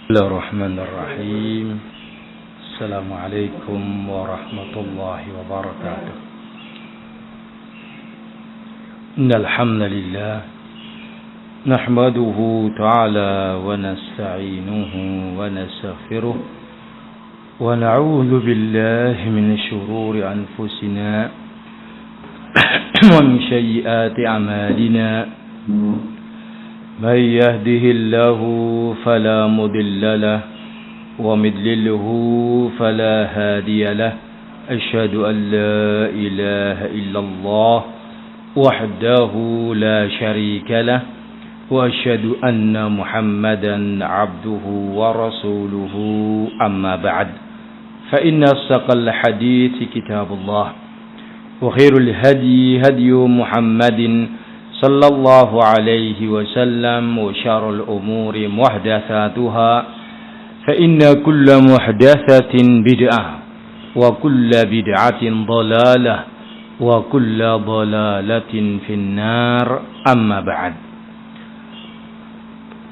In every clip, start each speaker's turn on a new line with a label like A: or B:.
A: Bismillahirrahmanirrahim. Assalamualaikum warahmatullahi wabarakatuh. Innal hamdalillah nahmaduhu ta'ala wa nasta'inuhu wa nastaghfiruh wa na'udzu billahi min shururi anfusina wa min sayyiati a'malina. من يهده الله فلا مضل له ومن يضلله فلا هادي له أشهد أن لا إله إلا الله وحده لا شريك له وأشهد أن محمدا عبده ورسوله أما بعد فإن أصدق الحديث كتاب الله وخير الهدي هدي محمد صلى الله عليه وسلم وشر الأمور محدثاتها فإن كل محدثة بدعة وكل بدعة ضلالة وكل ضلالة في النار أما بعد.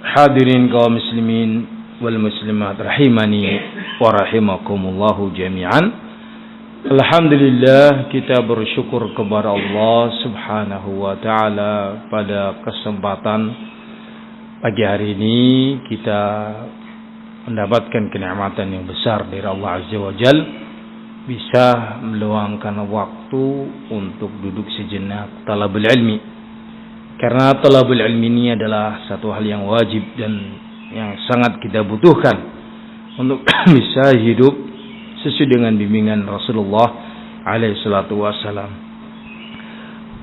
A: Hadirin kaum muslimin wal muslimat rahimani wa rahimakumullahu jami'an. Alhamdulillah, kita bersyukur kepada Allah subhanahu wa ta'ala pada kesempatan pagi hari ini kita mendapatkan kenikmatan yang besar dari Allah Azza wa Jal, bisa meluangkan waktu untuk duduk sejenak talabul ilmi, karena talabul ilmi ini adalah satu hal yang wajib dan yang sangat kita butuhkan untuk bisa hidup sesuai dengan bimbingan Rasulullah alaihi salatu wassalam.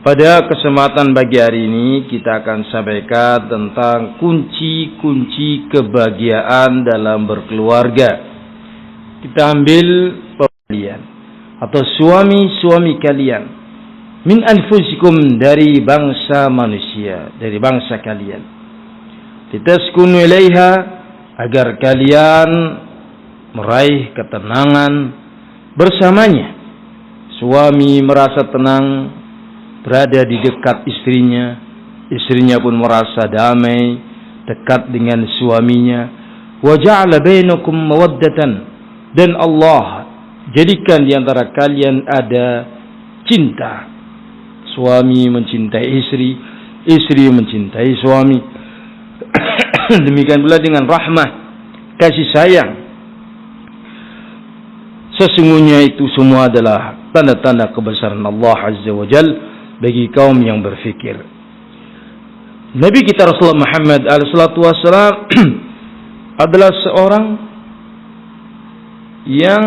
A: Pada kesempatan pagi hari ini kita akan sampaikan tentang kunci-kunci kebahagiaan dalam berkeluarga. Kita ambil kalian atau suami-suami kalian min anfusikum, dari bangsa manusia, dari bangsa kalian, litaskunu ilaiha, agar kalian meraih ketenangan bersamanya. Suami merasa tenang berada di dekat istrinya, istrinya pun merasa damai dekat dengan suaminya. Wa ja'ala bainakum mawaddatan, dan Allah jadikan di antara kalian ada cinta. Suami mencintai istri, istri mencintai suami. Demikian pula dengan rahmah, kasih sayang. Sesungguhnya itu semua adalah tanda-tanda kebesaran Allah Azza wa Jal bagi kaum yang berfikir. Nabi kita Rasulullah Muhammad alaihissalatu wassalam adalah seorang yang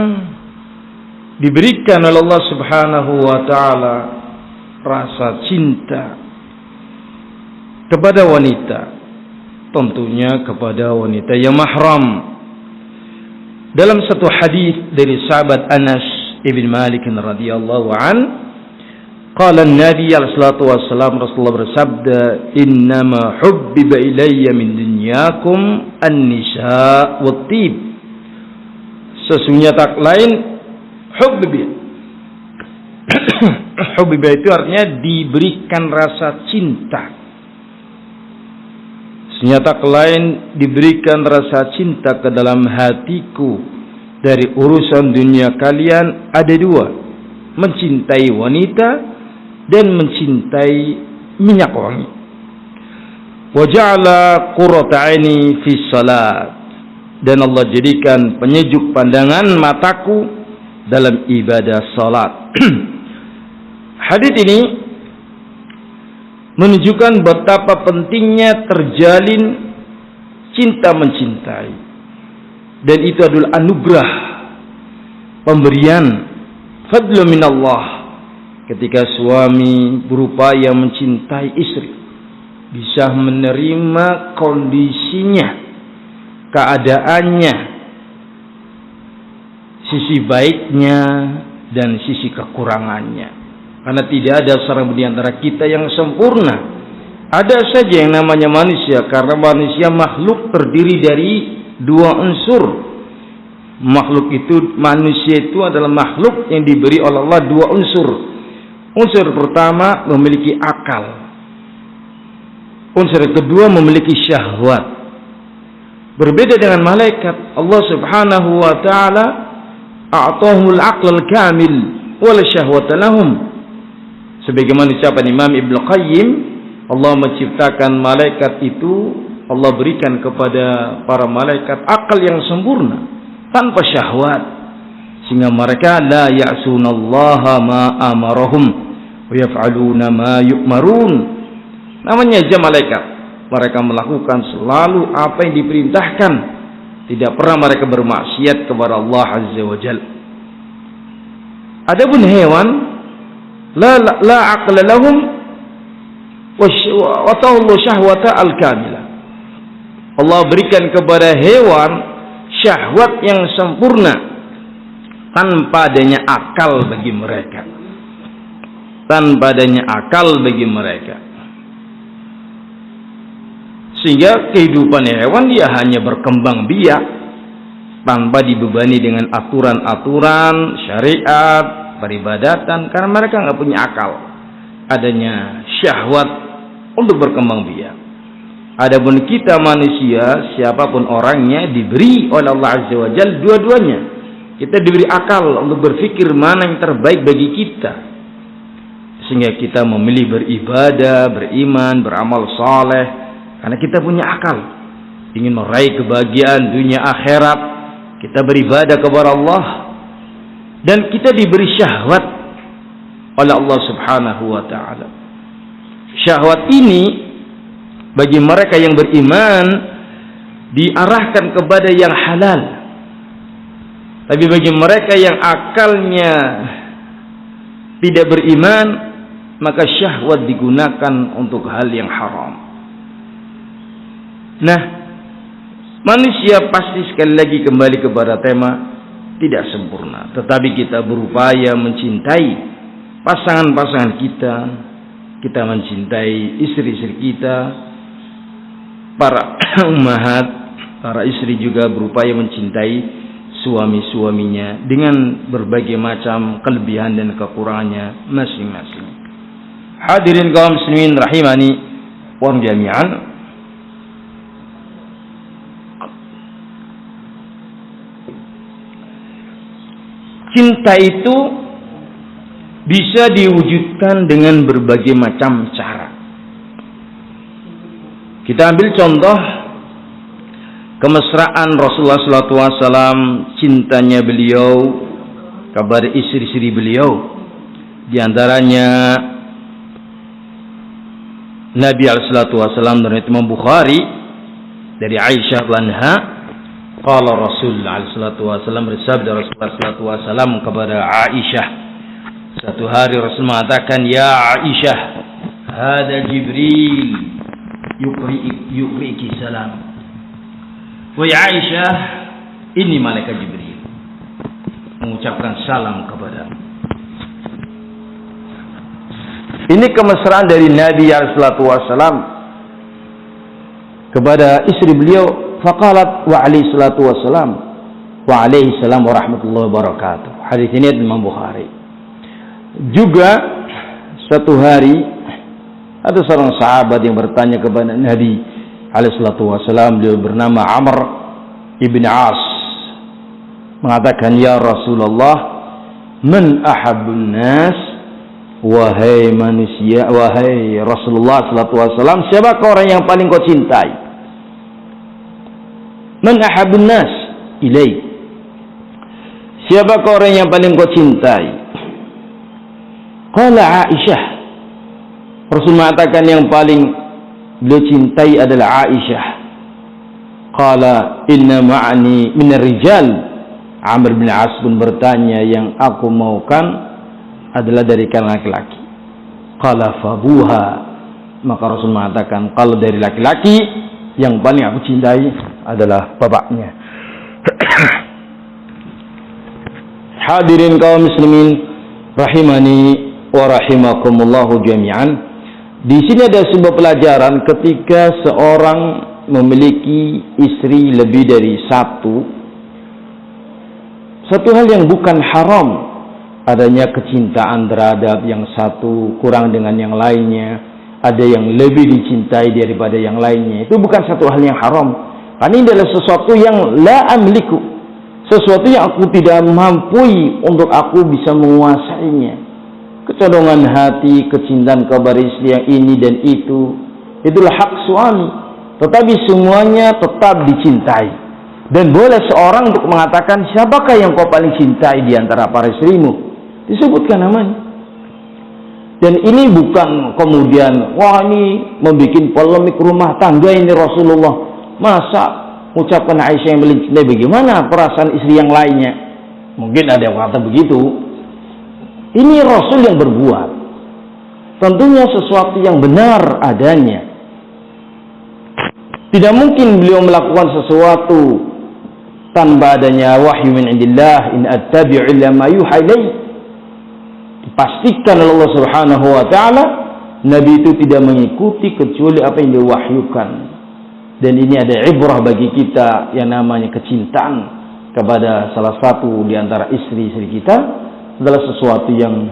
A: diberikan oleh Allah subhanahu wa ta'ala rasa cinta kepada wanita, tentunya kepada wanita yang mahram. Dalam satu hadis dari sahabat Anas ibn Malik radhiyallahu an, qala an-nabi sallallahu alaihi wasallam, Rasulullah bersabda, innama hubbiba ilayya min dunyakum an-nisa wat-tib. Sesungguhnya tak lain hubbiba itu artinya diberikan rasa cinta. Senyata lain diberikan rasa cinta ke dalam hatiku dari urusan dunia kalian ada dua: mencintai wanita dan mencintai minyak wangi. Wa ja'ala qurrata 'aini fi salat, dan Allah jadikan penyejuk pandangan mataku dalam ibadah salat. Hadis ini menunjukkan betapa pentingnya terjalin cinta mencintai, dan itu adalah anugerah, pemberian, fadlu minallah. Ketika suami berupaya mencintai istri, bisa menerima kondisinya, keadaannya, sisi baiknya dan sisi kekurangannya. Karena tidak ada seorang di antara kita yang sempurna. Ada saja yang namanya manusia, karena manusia makhluk terdiri dari dua unsur. Manusia itu adalah makhluk yang diberi oleh Allah dua unsur. Unsur pertama memiliki akal. Unsur kedua memiliki syahwat. Berbeda dengan malaikat, Allah Subhanahu wa taala a'tahumul aqlal kamil wala syahwata lahum. Sebagaimana ucapan Imam Ibnu Qayyim, Allah menciptakan malaikat itu, Allah berikan kepada para malaikat akal yang sempurna tanpa syahwat, sehingga mereka la ya'sunallaha ma amarahum wa yaf'aluna ma yu'marun. Namanya aja malaikat, mereka melakukan selalu apa yang diperintahkan, tidak pernah mereka bermaksiat kepada Allah Azza wa Jalla. Adapun hewan la aqla lahum wa ta'allu syahwata al-kamilah. Allah berikan kepada hewan syahwat yang sempurna tanpa adanya akal bagi mereka. Tanpa adanya akal bagi mereka. Sehingga kehidupan hewan dia hanya berkembang biak tanpa dibebani dengan aturan-aturan syariat, peribadatan, karena mereka nggak punya akal. Adanya syahwat untuk berkembang biak. Adapun kita manusia, siapapun orangnya, diberi oleh Allah Azza wa Jalla dua-duanya. Kita diberi akal untuk berpikir mana yang terbaik bagi kita, sehingga kita memilih beribadah, beriman, beramal saleh, karena kita punya akal, ingin meraih kebahagiaan dunia akhirat. Kita beribadah kepada Allah, dan kita diberi syahwat oleh Allah Subhanahu wa taala. Syahwat ini bagi mereka yang beriman diarahkan kepada yang halal. Tapi bagi mereka yang akalnya tidak beriman, maka syahwat digunakan untuk hal yang haram. Nah, manusia pasti sekali lagi kembali kepada tema tidak sempurna, tetapi kita berupaya mencintai pasangan-pasangan kita, kita mencintai istri-istri kita, para ummahat, para istri juga berupaya mencintai suami-suaminya dengan berbagai macam kelebihan dan kekurangannya masing-masing. Hadirin kaum muslimin rahimani wa jami'an. Cinta itu bisa diwujudkan dengan berbagai macam cara. Kita ambil contoh kemesraan Rasulullah SAW, cintanya beliau kepada istri-istri beliau. Di antaranya Nabi SAW dari Imam Bukhari dari Aisyah anha, qala Rasulullah SAW, bersabda Rasulullah SAW kepada Aisyah. Satu hari Rasul mengatakan, ya Aisyah, hada Jibril yukri'iki salam. Wahai Aisyah, ini malaikat Jibril mengucapkan salam kepadamu. Ini kemesraan dari Nabi SAW kepada istri beliau. Faqalat wa alaihi salatu wassalam wa alaihi salam wa rahmatullahi wabarakatuh. Hadis ini Imam Bukhari. Juga satu hari ada seorang sahabat yang bertanya kepada Nabi alaihi salatu wassalam, beliau bernama Amr ibn As, mengatakan, ya Rasulullah, man ahabbun nas, wahai manusia, wahai Rasulullah sallallahu alaihi wasallam, siapakah orang yang paling kau cintai? Man ahabbun nas ilaik, siapakah orang yang paling kau cintai? Qala Aisyah. Rasul mengatakan yang paling beliau cintai adalah Aisyah. Qala inna ma'ani minar rijal. Amr bin As pun bertanya, yang aku maukan adalah dari kalangan laki-laki. Qala fabuha. Maka Rasul mengatakan, kalau dari laki-laki yang paling aku cintai adalah bapaknya. Hadirin kaum muslimin rahimani wa rahimakumullahu jami'an. Di sini ada sebuah pelajaran ketika seorang memiliki istri lebih dari satu hal yang bukan haram, adanya kecintaan terhadap yang satu kurang dengan yang lainnya, ada yang lebih dicintai daripada yang lainnya, itu bukan satu hal yang haram, Karena ini adalah sesuatu yang la amliku, sesuatu yang aku tidak mampu untuk aku bisa menguasainya. Kecondongan hati, kecintaan kepada istri yang ini dan itulah hak suami. Tetapi semuanya tetap dicintai. Dan boleh seorang untuk mengatakan, siapakah yang kau paling cintai di antara para istrimu? Disebutkan namanya. Dan ini bukan kemudian, wah ini membuat polemik rumah tangga ini Rasulullah. Masa ucapkan Aisyah yang paling cintai, bagaimana perasaan istri yang lainnya? Mungkin ada yang kata begitu. Ini Rasul yang berbuat. Tentunya sesuatu yang benar adanya. Tidak mungkin beliau melakukan sesuatu tanpa adanya wahyu min indillah, in attabi'u illa ma yuha ilaihi. Dipastikan oleh Allah Subhanahu wa taala, Nabi itu tidak mengikuti kecuali apa yang diwahyukan. Dan ini ada ibrah bagi kita yang namanya kecintaan kepada salah satu di antara istri-istri kita adalah sesuatu yang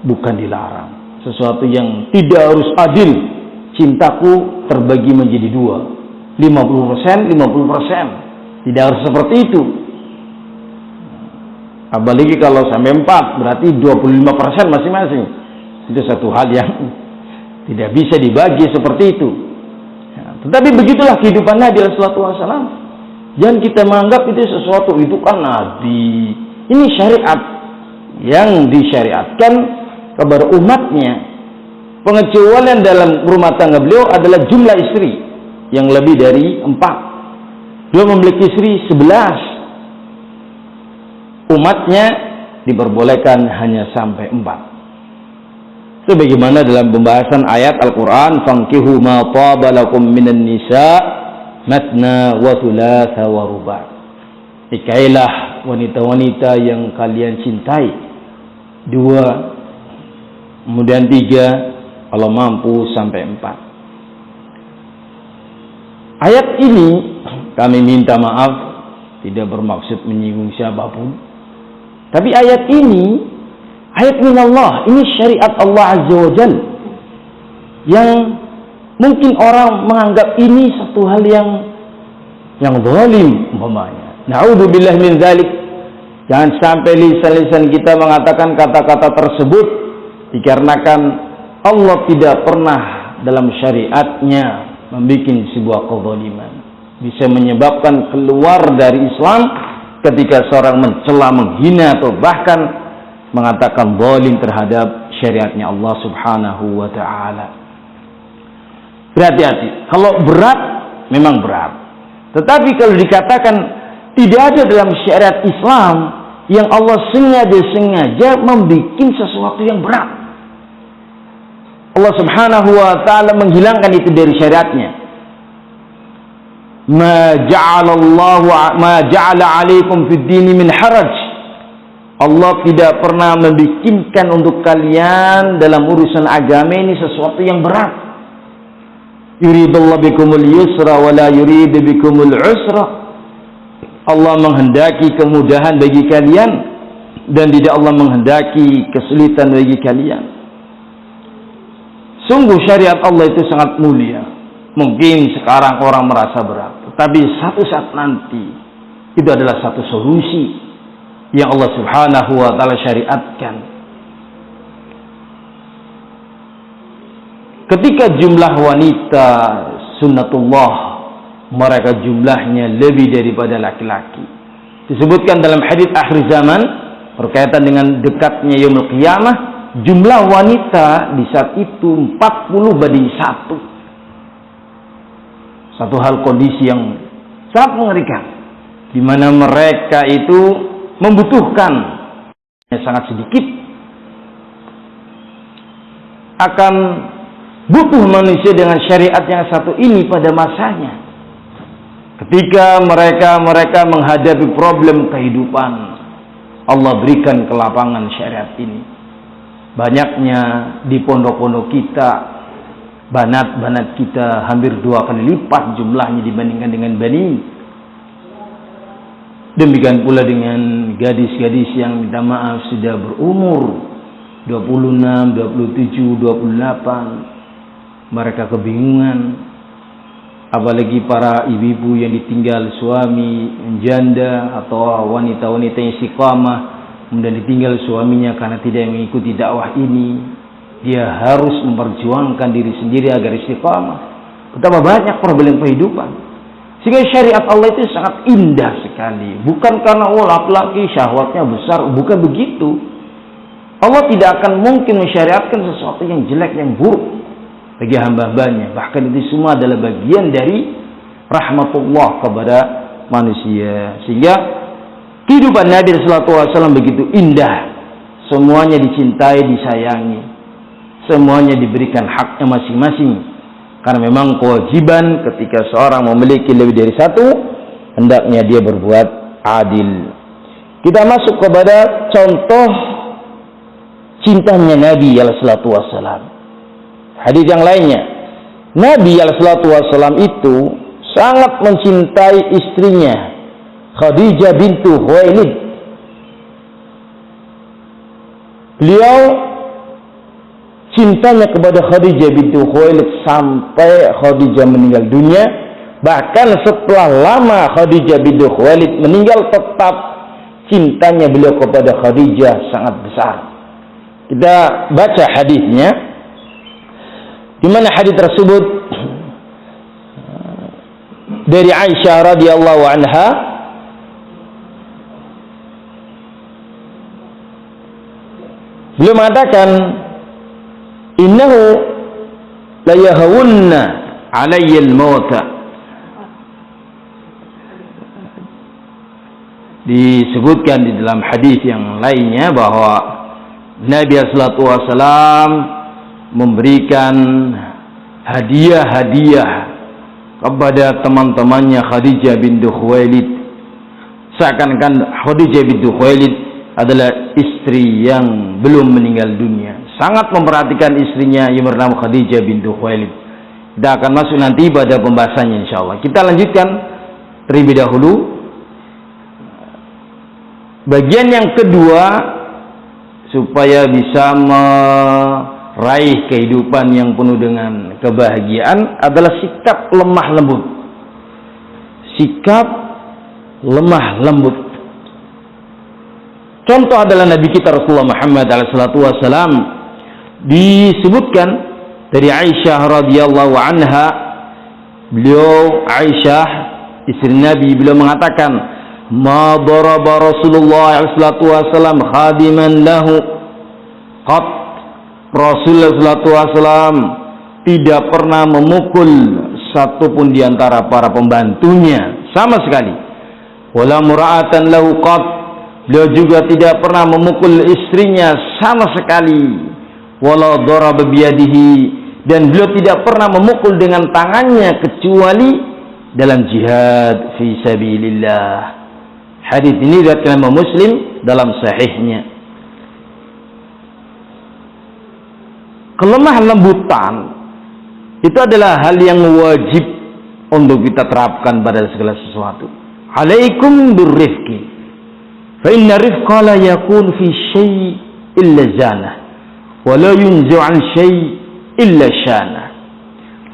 A: bukan dilarang, sesuatu yang tidak harus adil. Cintaku terbagi menjadi dua, 50%, 50%. Tidak harus seperti itu. Apalagi kalau sampai 4, berarti 25% masing-masing. Itu satu hal yang tidak bisa dibagi seperti itu. Ya, tetapi begitulah kehidupan Nabi SAW. Jangan kita menganggap itu sesuatu, itu kan Nabi. Ini syariat yang disyariatkan kepada umatnya. Pengecualian dalam rumah tangga beliau adalah jumlah istri yang lebih dari 4. Beliau memiliki istri 11. Umatnya diperbolehkan hanya sampai 4. Sebagaimana dalam pembahasan ayat Al-Quran, fankihu ma taba lakum minan nisa matna wa thulatha wa ruba'. Nikailah wanita-wanita yang kalian cintai, 2, kemudian 3, kalau mampu sampai 4. Ayat ini kami minta maaf, tidak bermaksud menyinggung siapapun. Tapi ayat ini, ayat minallah, ini syariat Allah Azza wa Jal, yang mungkin orang menganggap ini satu hal yang zalim umpamanya. Na'udzubillah min dzalik. Jangan sampai lisan-lisan kita mengatakan kata-kata tersebut dikarenakan Allah tidak pernah dalam syariatnya membuat sebuah kezaliman. Bisa menyebabkan keluar dari Islam ketika seorang mencela, menghina atau bahkan mengatakan zalim terhadap syariatnya Allah Subhanahu wa ta'ala. Berhati-hati. Kalau berat, memang berat. Tetapi kalau dikatakan tidak ada dalam syariat Islam yang Allah sengaja membuat sesuatu yang berat, Allah Subhanahu wa ta'ala menghilangkan itu dari syariatnya. Ma ja'ala 'alaikum fid dini min haraj. Allah tidak pernah membikinkan untuk kalian dalam urusan agama ini sesuatu yang berat. Yuridullahu bikumul yusra wa la yuridu bikumul usra. Allah menghendaki kemudahan bagi kalian dan tidak Allah menghendaki kesulitan bagi kalian. Sungguh syariat Allah itu sangat mulia. Mungkin sekarang orang merasa berat, tetapi satu saat nanti itu adalah satu solusi yang Allah Subhanahu wa ta'ala syariatkan. Ketika jumlah wanita sunnatullah, mereka jumlahnya lebih daripada laki-laki. Disebutkan dalam hadits akhir zaman berkaitan dengan dekatnya yaumul qiyamah, jumlah wanita di saat itu 40:1. Satu hal kondisi yang sangat mengerikan, di mana mereka itu membutuhkan yang sangat sedikit, akan butuh manusia dengan syariat yang satu ini pada masanya. Ketika mereka menghadapi problem kehidupan, Allah berikan kelapangan syariat ini. Banyaknya di pondok-pondok kita, banat-banat kita hampir 2 kali lipat jumlahnya dibandingkan dengan bani. Demikian pula dengan gadis-gadis yang minta maaf sudah berumur 26, 27, 28. Mereka kebingungan apalagi para ibu-ibu yang ditinggal suami janda atau wanita-wanita yang istiqamah kemudian ditinggal suaminya karena tidak mengikuti dakwah ini, dia harus memperjuangkan diri sendiri agar istiqamah. Betapa banyak problem kehidupan. Sehingga syariat Allah itu sangat indah sekali. Bukan karena laki-laki syahwatnya besar, bukan begitu. Allah tidak akan mungkin mensyariatkan sesuatu yang jelek, yang buruk bagi hamba-hambanya. Bahkan itu semua adalah bagian dari rahmatullah kepada manusia. Sehingga kehidupan Nabi sallallahu alaihi wasallam begitu indah. Semuanya dicintai, disayangi. Semuanya diberikan haknya masing-masing. Karena memang kewajiban ketika seorang memiliki lebih dari satu, hendaknya dia berbuat adil. Kita masuk kepada contoh cintanya Nabi sallallahu alaihi wasallam. Hadis yang lainnya, Nabi sallallahu alaihi wasallam itu sangat mencintai istrinya Khadijah bintu Khuwailid. Beliau cintanya kepada Khadijah bintu Khuwailid sampai Khadijah meninggal dunia. Bahkan setelah lama Khadijah bintu Khuwailid meninggal, tetap cintanya beliau kepada Khadijah sangat besar. Kita baca hadisnya, di mana hadis tersebut dari Aisyah radhiyallahu anha, beliau mengatakan, innahu la yahawunna alayya al-mauta. Disebutkan di dalam hadis yang lainnya bahwa Nabi sallallahu alaihi wasallam memberikan hadiah-hadiah kepada teman-temannya Khadijah bintu Khuwailid. Seakan-akan Khadijah bintu Khuwailid adalah istri yang belum meninggal dunia. Sangat memperhatikan istrinya yang bernama Khadijah bintu Khuwailid. Kita akan masuk nanti pada pembahasannya insyaallah. Kita lanjutkan terlebih dahulu. Bagian yang kedua, supaya bisa meraih kehidupan yang penuh dengan kebahagiaan, adalah sikap lemah lembut. Sikap lemah lembut. Contoh adalah Nabi kita Rasulullah Muhammad SAW. Disebutkan dari Aisyah radhiyallahu anha, beliau Aisyah istri Nabi, beliau mengatakan, ma daraba Rasulullah sallallahu alaihi wasallam khadiman lahu qat. Rasulullah sallallahu alaihi wasallam tidak pernah memukul satupun di antara para pembantunya sama sekali. Wala mura'atan lahu qat. Beliau juga tidak pernah memukul istrinya sama sekali. Wala daraba biyadihi, dan beliau tidak pernah memukul dengan tangannya kecuali dalam jihad fi sabilillah. Hadis ini diriwayatkan Imam Muslim dalam sahihnya. Kelemah lembutan itu adalah hal yang wajib untuk kita terapkan pada segala sesuatu. Alaikum birrifqi, fa inna rifqa la yakun fi syai' illa zanah, wa la yunzu' an syai' illa syana.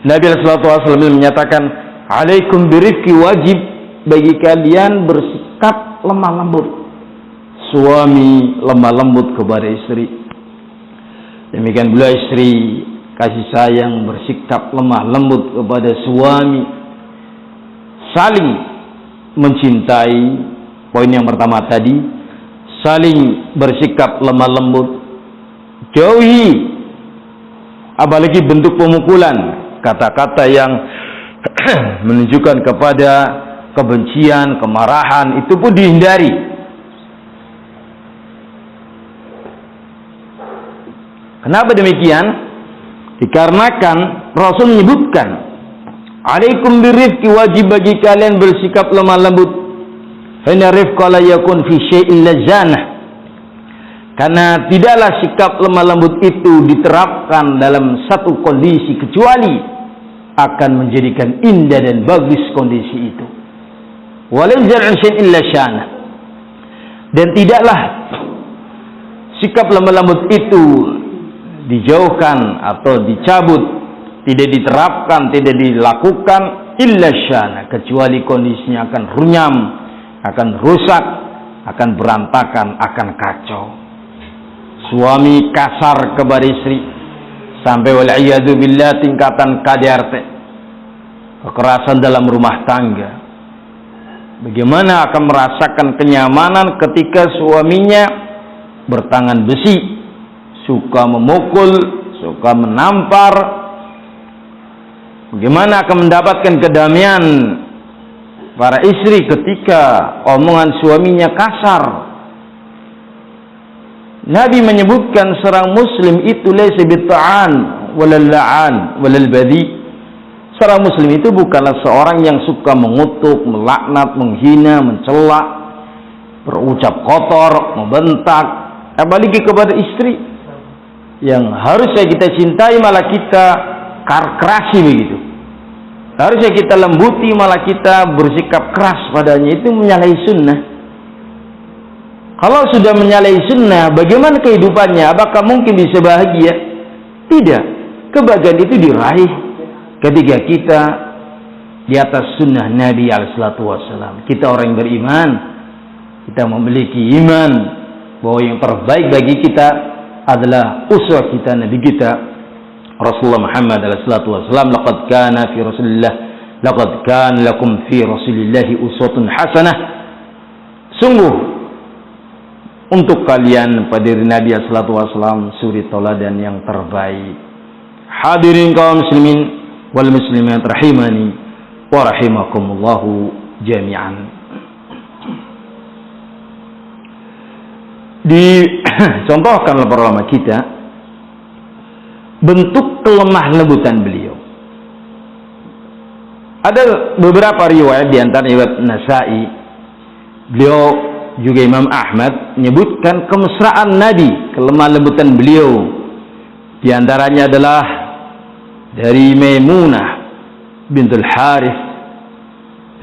A: Nabi sallallahu alaihi wasallam menyatakan, alaikum birrifqi, wajib bagi kalian bersikap lemah lembut. Suami lemah lembut kepada istri, demikian pula istri kasih sayang bersikap lemah lembut kepada suami. Saling mencintai, poin yang pertama tadi, saling bersikap lemah lembut. Jauhi apalagi bentuk pemukulan, kata-kata yang menunjukkan kepada kebencian, kemarahan, itu pun dihindari. Kenapa demikian? Dikarenakan Rasul menyebutkan, alaikum birrifqi, wajib bagi kalian bersikap lemah lembut. Inna rifqa la yakun fi syai'in lazanah. Karena tidaklah sikap lemah lembut itu diterapkan dalam satu kondisi kecuali akan menjadikan indah dan bagus kondisi itu. Dan tidaklah sikap lemah lembut itu dijauhkan atau dicabut, tidak diterapkan, tidak dilakukan illa syana, kecuali kondisinya akan runyam, akan rusak, akan berantakan, akan kacau. Suami kasar kepada istri sampai wal'iyadu billah tingkatan KDRT, kekerasan dalam rumah tangga. Bagaimana akan merasakan kenyamanan ketika suaminya bertangan besi, suka memukul, suka menampar? Bagaimana akan mendapatkan kedamaian para istri ketika omongan suaminya kasar? Nabi menyebutkan seorang muslim itu laisa bitta'an walal la'an walal badi. Seorang muslim itu bukanlah seorang yang suka mengutuk, melaknat, menghina, mencela, berucap kotor, membentak, apalagi kepada istri. Yang harusnya kita cintai malah kita kerasi begitu. Harusnya kita lembuti malah kita bersikap keras padanya. Itu menyalahi sunnah. Kalau sudah menyalahi sunnah, bagaimana kehidupannya? Apakah mungkin bisa bahagia? Tidak. Kebahagiaan itu diraih ketika kita di atas sunnah Nabi SAW. Kita orang yang beriman, kita memiliki iman bahwa yang terbaik bagi kita adalah uswah kita, Nabi kita Rasulullah Muhammad SAW. Laqad kana lakum fi Rasulillahi uswatun hasanah. Sungguh untuk kalian pada diri Nabi SAW suri tauladan yang terbaik. Hadirin kaum muslimin wal muslimat rahimani wa rahimakumullahu jami'an. Dicontohkan oleh para ulama kita bentuk kelemah lembutan beliau. Ada beberapa riwayat di antara riwayat Nasa'i, beliau juga Imam Ahmad menyebutkan kemesraan Nabi, kelemah lembutan beliau. Di antaranya adalah dari Maimunah bintul Harith,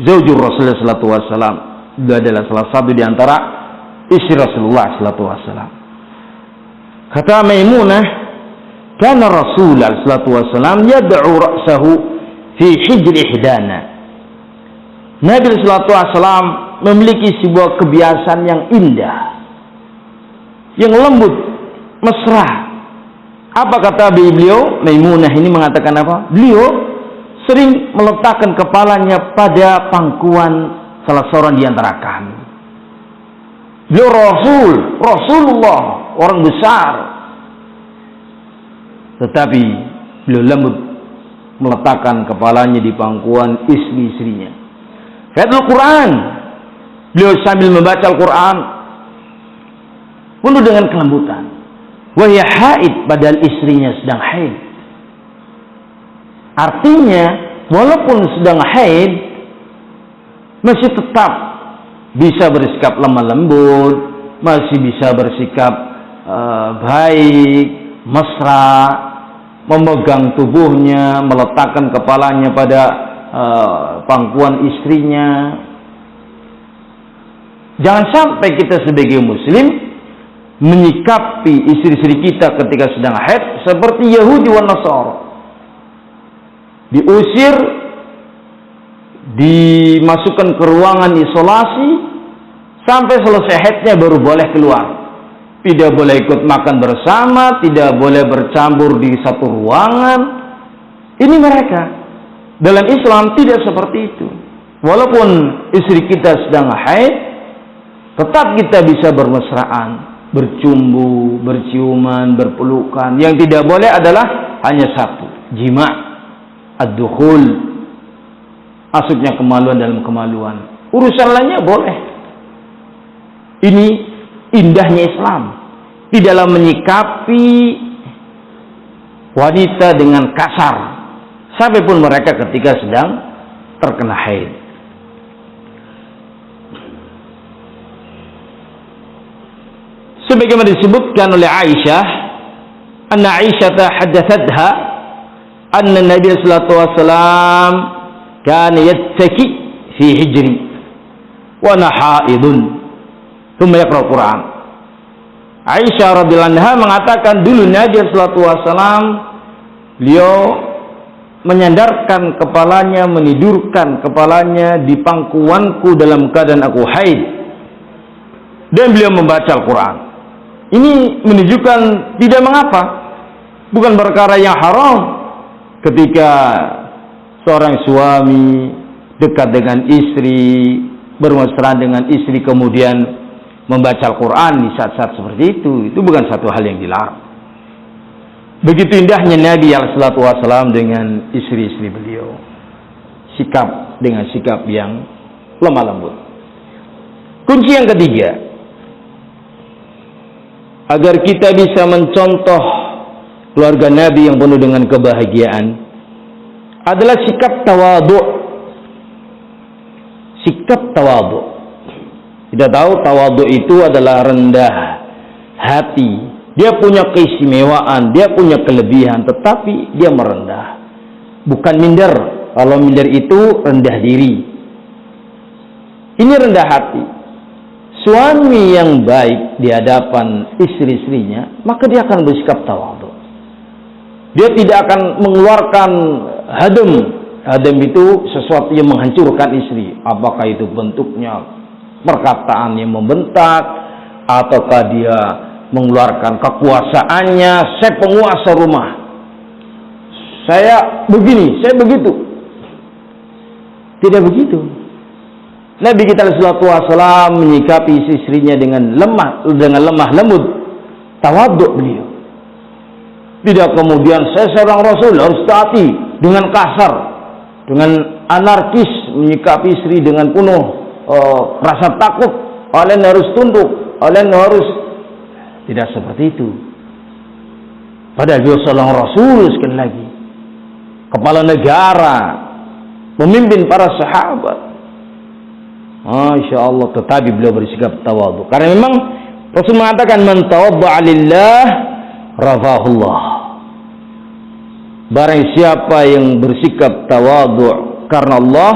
A: zaujur Rasulullah sallallahu alaihi wasallam. Dia adalah salah satu di antara istri Rasulullah sallallahu alaihi wasallam. Kata Maimunah, kana Rasulullah sallallahu alaihi wasallam yad'u ra'sahu fi hijr ihdana. Nabi sallallahu alaihi wasallam memiliki sebuah kebiasaan yang indah, yang lembut, mesra. Apa kata beliau? Maimunah ini mengatakan apa? Beliau sering meletakkan kepalanya pada pangkuan salah seorang di antara kami. Beliau Rasulullah, orang besar. Tetapi beliau lembut meletakkan kepalanya di pangkuan istri-istrinya. Fathul Quran, beliau sambil membaca Al-Quran penuh dengan kelembutan. Wahya haid, padahal istrinya sedang haid. Artinya walaupun sedang haid masih tetap bisa bersikap lemah lembut, masih bisa bersikap baik, mesra, memegang tubuhnya, meletakkan kepalanya pada pangkuan istrinya. Jangan sampai kita sebagai muslim menyikapi istri-istri kita ketika sedang haid seperti Yahudi wa Nasara. Diusir, dimasukkan ke ruangan isolasi, sampai selesai haidnya baru boleh keluar. Tidak boleh ikut makan bersama, tidak boleh bercampur di satu ruangan. Ini mereka. Dalam Islam tidak seperti itu. Walaupun istri kita sedang haid, tetap kita bisa bermesraan, bercumbu, berciuman, berpelukan. Yang tidak boleh adalah hanya satu, jima', ad-dukhul, masuknya kemaluan dalam kemaluan. Urusan lainnya boleh. Ini indahnya Islam di dalam menyikapi wanita dengan kasar, sampai pun mereka ketika sedang terkena haid. Sebagaimana disebutkan oleh Aisyah, anna Aisyah haddathatha anna Nabi sallallahu alaihi wasallam kana yattaki fi hijri wa ana haidun thumma yaqra al-Quran. Aisyah radhiyallahu anha mengatakan dulu Nabi sallallahu alaihi wasallam beliau menyandarkan kepalanya, menidurkan kepalanya di pangkuanku dalam keadaan aku haid, dan beliau membaca Al-Quran. Ini menunjukkan tidak mengapa, bukan perkara yang haram ketika seorang suami dekat dengan istri, bermesraan dengan istri, kemudian membaca Al-Quran di saat-saat seperti itu bukan satu hal yang dilarang. Begitu indahnya Nabi SAW dengan istri-istri beliau, sikap dengan sikap yang lemah lembut. Kunci yang ketiga, agar kita bisa mencontoh keluarga Nabi yang penuh dengan kebahagiaan, adalah sikap tawadhu. Sikap tawadhu. Kita tahu tawadhu itu adalah rendah hati. Dia punya keistimewaan, dia punya kelebihan, tetapi dia merendah. Bukan minder. Kalau minder itu rendah diri. Ini rendah hati. Suami yang baik di hadapan istri-istrinya, maka dia akan bersikap tawadhu. Dia tidak akan mengeluarkan hadam. Hadam itu sesuatu yang menghancurkan istri. Apakah itu bentuknya perkataan yang membentak, ataukah dia mengeluarkan kekuasaannya, saya penguasa rumah, saya begini, saya begitu. Tidak begitu. Nabi kita sallallahu alaihi wasallam menyikapi istrinya dengan lemah lembut, tawadhu beliau. Tidak kemudian saya seorang rasul harus taati dengan kasar, dengan anarkis, menyikapi istri dengan penuh rasa takut. Kalian harus tunduk, kalian harus, tidak seperti itu. Padahal beliau seorang rasul, sekali lagi, kepala negara, pemimpin para sahabat. Masya Allah, tetapi beliau bersikap tawadhu. Karena memang Rasul mengatakan, man tawaddu'a lillah rafa'ahullah. Barang siapa yang bersikap tawadhu karena Allah,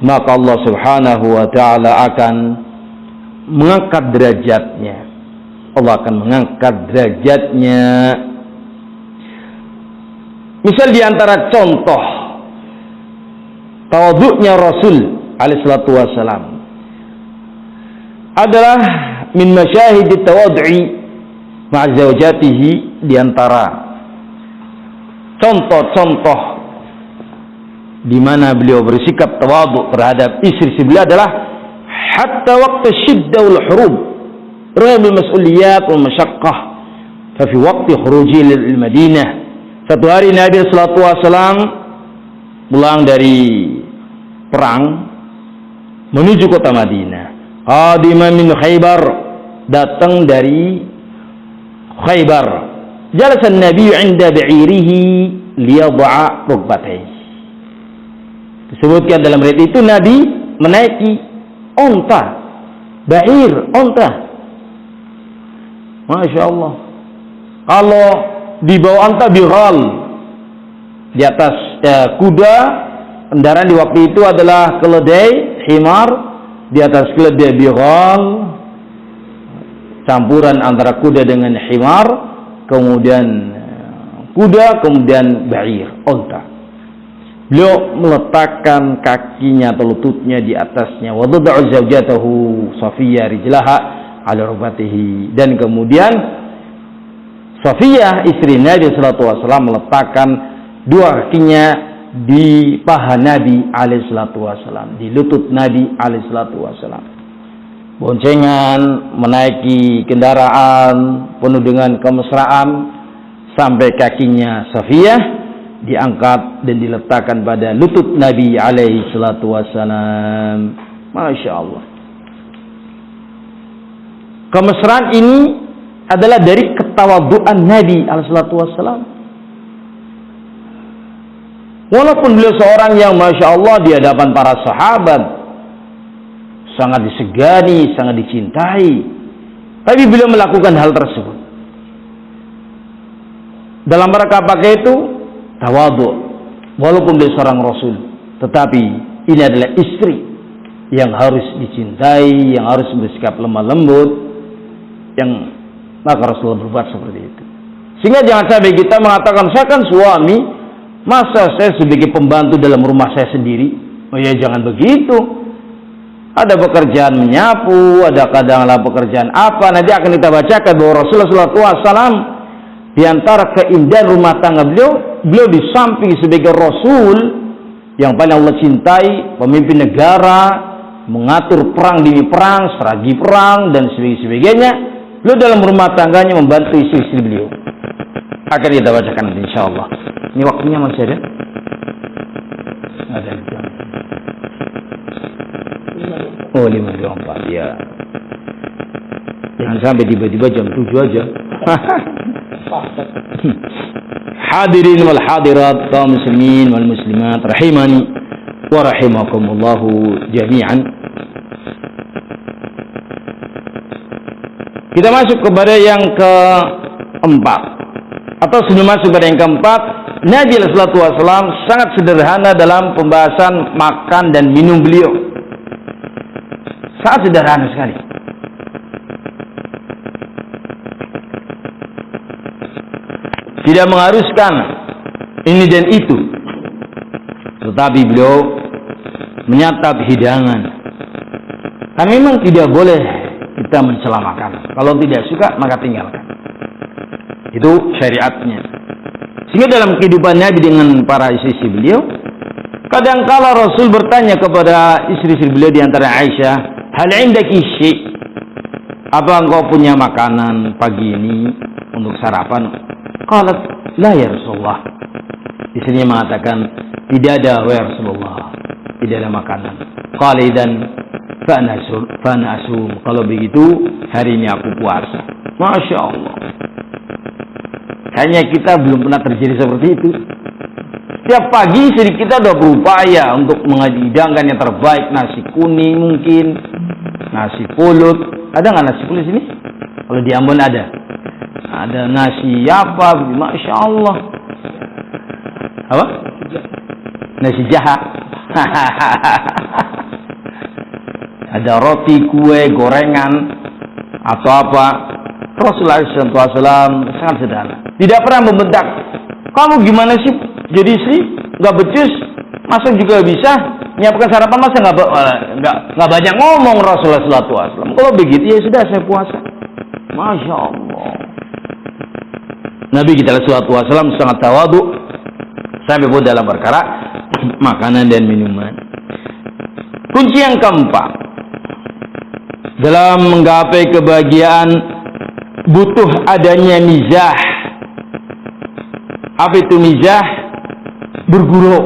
A: maka Allah Subhanahu wa taala akan mengangkat derajatnya. Allah akan mengangkat derajatnya. Misal di antara contoh tawadhu'nya Rasul alaihi salatu wasalam adalah min masyahid tawadhu'i ma'a zawjatihi. Di antara contoh-contoh di mana beliau bersikap tawadhu terhadap istri beliau adalah hatta waqt syiddah wal hurub bil mas'uliyat wal masyaqqah. Fa fi waqti khuruji lil Madinah, satu hari Nabi sallallahu alaihi wasallam pulang dari perang menuju kota Madinah. Qadima min Khaybar, datang dari Khaybar. Jalasa an-Nabi 'inda ba'irihi liyad'a rukbatayhi. Disebutkan dalam riwayat itu Nabi menaiki onta, ba'ir, onta. Masya Allah. Kalau di bawah onta bighal, di atas kuda, kendaraan di waktu itu adalah keledai, himar, di atas keledai bighal, campuran antara kuda dengan himar, kemudian kuda, kemudian ba'ir, onta. Beliau meletakkan kakinya atau lututnya di atasnya. Wa dada'u zawjatahu Safiyah rijlaha 'ala rukbatihi. Dan kemudian Safiyah istri Nabi sallallahu alaihi wasallam meletakkan dua kakinya di paha Nabi alaihi salatu wasallam, di lutut Nabi alaihi salatu wasallam. Boncengan menaiki kendaraan penuh dengan kemesraan sampai kakinya Safiyah diangkat dan diletakkan pada lutut Nabi alaihi salatu wasallam. Masya Allah. Kemesraan ini adalah dari ketawadhuan Nabi alaihi salatu wasallam. Walaupun beliau seorang yang Masya Allah di hadapan para sahabat sangat disegani, sangat dicintai, tapi beliau melakukan hal tersebut dalam rangka apa itu? Tawadhu. Walaupun beliau seorang Rasul, tetapi ini adalah istri yang harus dicintai, yang harus bersikap lemah lembut, yang maka Rasulullah berbuat seperti itu. Sehingga jangan sampai kita mengatakan, saya kan suami, Masa saya sebagai pembantu dalam rumah saya sendiri? Oh ya, jangan begitu. Ada pekerjaan menyapu, ada kadang-kadang pekerjaan apa. Nanti akan kita bacakan bahwa Rasulullah SAW di antara keindahan rumah tangga beliau di samping sebagai Rasul yang paling Allah cintai, pemimpin negara, mengatur perang demi perang, strategi perang dan sebagainya. Beliau dalam rumah tangganya membantu istri-istri beliau. Akan kita bacakan nanti insyaallah. Ini waktunya masih ada? Ada. Oh, 5:24 ya. Jangan sampai tiba-tiba jam 7 aja. Hadirin wal hadirat, kaum muslimin wal muslimat rahimani wa rahimakumullahu jami'an. Kita masuk kepada yang keempat. Atau sebelum masuk pada yang keempat, Nabi sallallahu alaihi wasallam sangat sederhana dalam pembahasan makan dan minum beliau. Sangat sederhana sekali. Tidak mengharuskan ini dan itu. Tetapi beliau menyantap hidangan. Karena memang tidak boleh kita mencela makanan. Kalau tidak suka, maka tinggalkan. Itu syariatnya. Sehingga dalam kehidupan Nabi dengan para istri beliau, kadangkala Rasul bertanya kepada istri-istri beliau di antara Aisyah, "Hal indaki syai'?" Apa engkau punya makanan pagi ini untuk sarapan? Qalat, "La ya Rasulullah." Istrinya mengatakan, "Tidak ada ya Rasulullah, tidak ada makanan." Qala idzan fa ana asum. Kalau begitu hari ini aku puasa. Masya Allah. Hanya kita belum pernah terjadi seperti itu. Setiap pagi istri kita sudah berupaya untuk menghidangkan yang terbaik, nasi kuning mungkin, nasi pulut. Ada nggak nasi pulut sini? Kalau di Ambon ada. Ada nasi apa? Masya Allah. Apa? Nasi jaha. Ada roti, kue, gorengan, atau apa. Rasulullah SAW sangat sederhana. Tidak pernah membedak. Kamu gimana sih jadi istri? Nggak becus, masak juga bisa. Nyiapkan sarapan masa nggak banyak ngomong Rasulullah SAW. Kalau begitu ya sudah saya puasa. Masya Allah. Nabi kita SAW sangat tawadu sampai pun dalam perkara makanan dan minuman. Kunci yang keempat dalam menggapai kebahagiaan butuh adanya mizah. Apa itu mizah? Bergurau.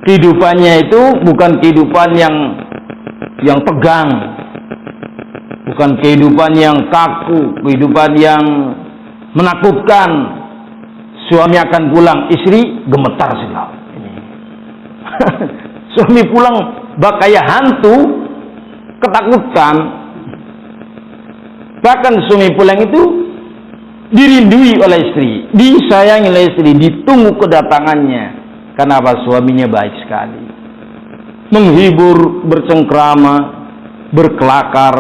A: Kehidupannya itu bukan kehidupan yang tegang, bukan kehidupan yang kaku, kehidupan yang menakutkan. Suami akan pulang, istri gemetar segala. Suami pulang bak kayak hantu, ketakutan. Bahkan suami pulang itu dirindui oleh istri, disayangi oleh istri, ditunggu kedatangannya. Kenapa? Suaminya baik sekali, menghibur, bercengkrama, berkelakar,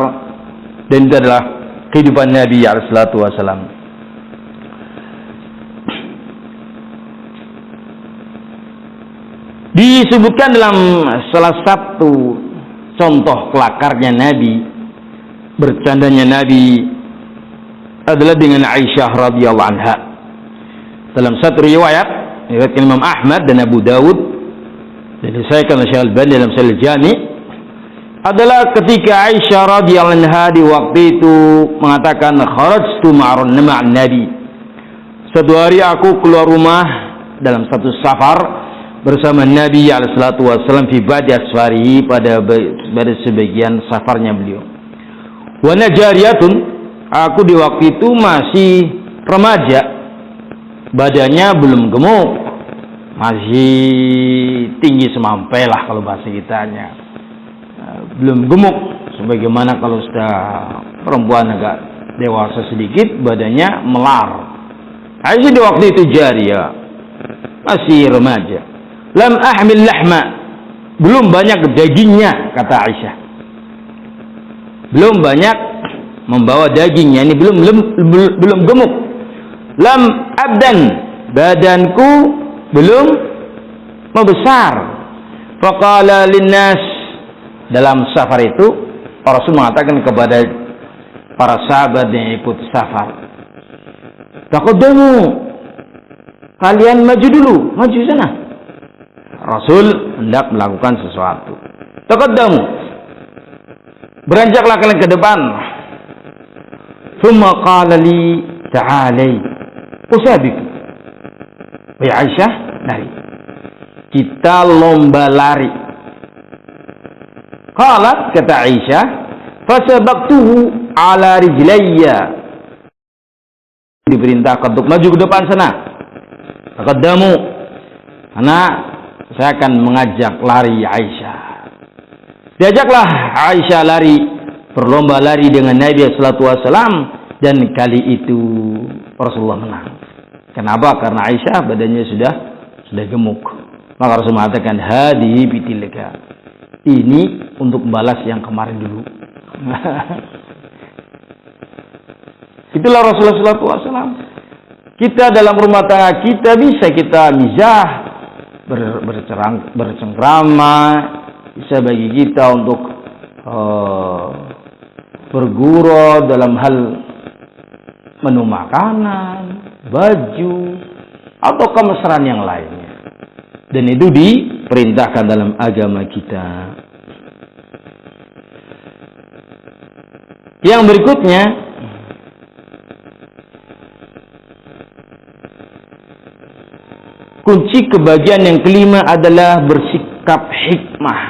A: dan itu adalah kehidupan Nabi SAW. Disebutkan dalam salah satu contoh kelakarnya Nabi, bercandanya Nabi adalah dengan Aisyah radhiyallahu anha. Dalam satu riwayat Imam Ahmad dan Abu Dawud dan disahihkan oleh Syekh Al-Albani dalam Sahih Al-Jami', adalah ketika Aisyah radhiyallahu anha di waktu itu mengatakan, kharajtu ma'an Nabi. Suatu hari aku keluar rumah dalam satu safar bersama Nabi alaihissalatu wassalam fi ba'di asfarihi, pada sebagian safarnya beliau. Wa najariyatun, aku di waktu itu masih remaja, badannya belum gemuk, masih tinggi semampai lah kalau bahasa kitanya, belum gemuk sebagaimana kalau sudah perempuan agak dewasa sedikit badannya melar. Aisyah di waktu itu jariyah, masih remaja. Lam ahmil lahma, belum banyak dagingnya, kata Aisyah. Belum banyak membawa dagingnya, ini belum gemuk. Lam abdan, badanku belum membesar. Faqala linnas, dalam safar itu Rasul mengatakan kepada para sahabat yang ikut safar, taqaddamu, kalian maju dulu, maju sana. Rasul hendak melakukan sesuatu. Taqaddamu, beranjaklah kalian ke depan. Thumma qala li ta'alai usabiku. Ya Aisyah, lari. Kita lomba lari. Qalat, kata Aisyah, fasabaqtuhu ala rijlayya. Diperintahkan untuk maju ke depan sana. Taqaddamu. Karena saya akan mengajak lari Aisyah. Diajaklah Aisyah lari, berlomba lari dengan Nabi sallallahu alaihi wasallam, dan kali itu Rasulullah menang. Kenapa? Karena Aisyah badannya sudah gemuk. Maka Rasul mengatakan, hadihi bitilka. Ini untuk membalas yang kemarin dulu. Itulah Rasulullah sallallahu alaihi wasallam. Kita dalam rumah tangga kita bisa kita mizah, bercengkrama, bisa bagi kita untuk bergurau dalam hal menu makanan, baju, atau kemesraan yang lainnya. Dan itu diperintahkan dalam agama kita. Yang berikutnya, kunci kebahagiaan yang kelima adalah bersikap hikmah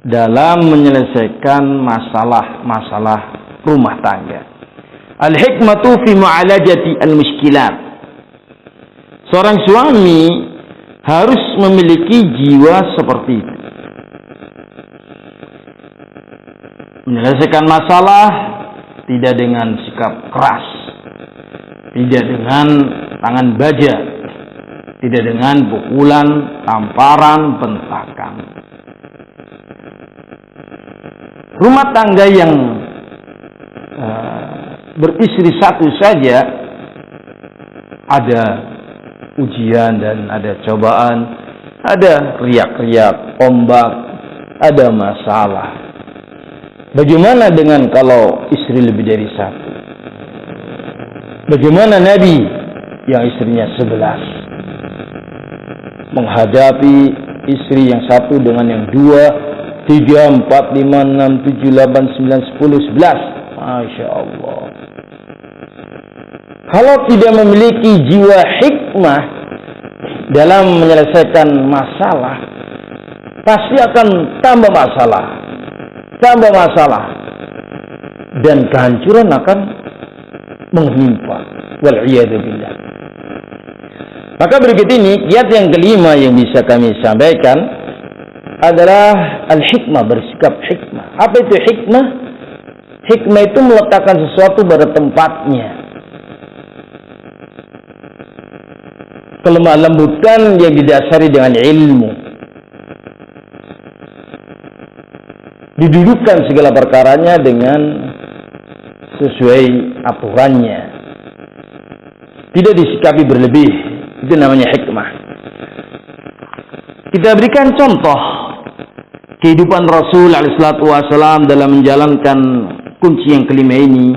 A: dalam menyelesaikan masalah-masalah rumah tangga. Al-hikmatu fi mu'alajati al-mushkilat. Seorang suami harus memiliki jiwa seperti itu. Menyelesaikan masalah tidak dengan sikap keras, tidak dengan tangan baja, tidak dengan pukulan, tamparan, bentakan. Rumah tangga yang beristri satu saja ada ujian dan ada cobaan, ada riak-riak, ombak, ada masalah. Bagaimana dengan kalau istri lebih dari satu? Bagaimana Nabi yang istrinya 11 menghadapi istri yang satu dengan yang 2, 3, 4, 5, 6, 7, 8, 9, 10, 11? Masya Allah. Kalau tidak memiliki jiwa hikmah dalam menyelesaikan masalah, pasti akan tambah masalah, dan kehancuran akan menghimpa. Wal'iyadzubillah. Maka berikut ini kiat yang kelima yang bisa kami sampaikan adalah al-hikmah, bersikap hikmah. Apa itu hikmah? Hikmah itu meletakkan sesuatu pada tempatnya. Kelemah lembutan yang didasari dengan ilmu. Didudukkan segala perkaranya dengan sesuai aturannya. Tidak disikapi berlebih. Itu namanya hikmah. Kita berikan contoh kehidupan Rasul SAW dalam menjalankan kunci yang kelima ini.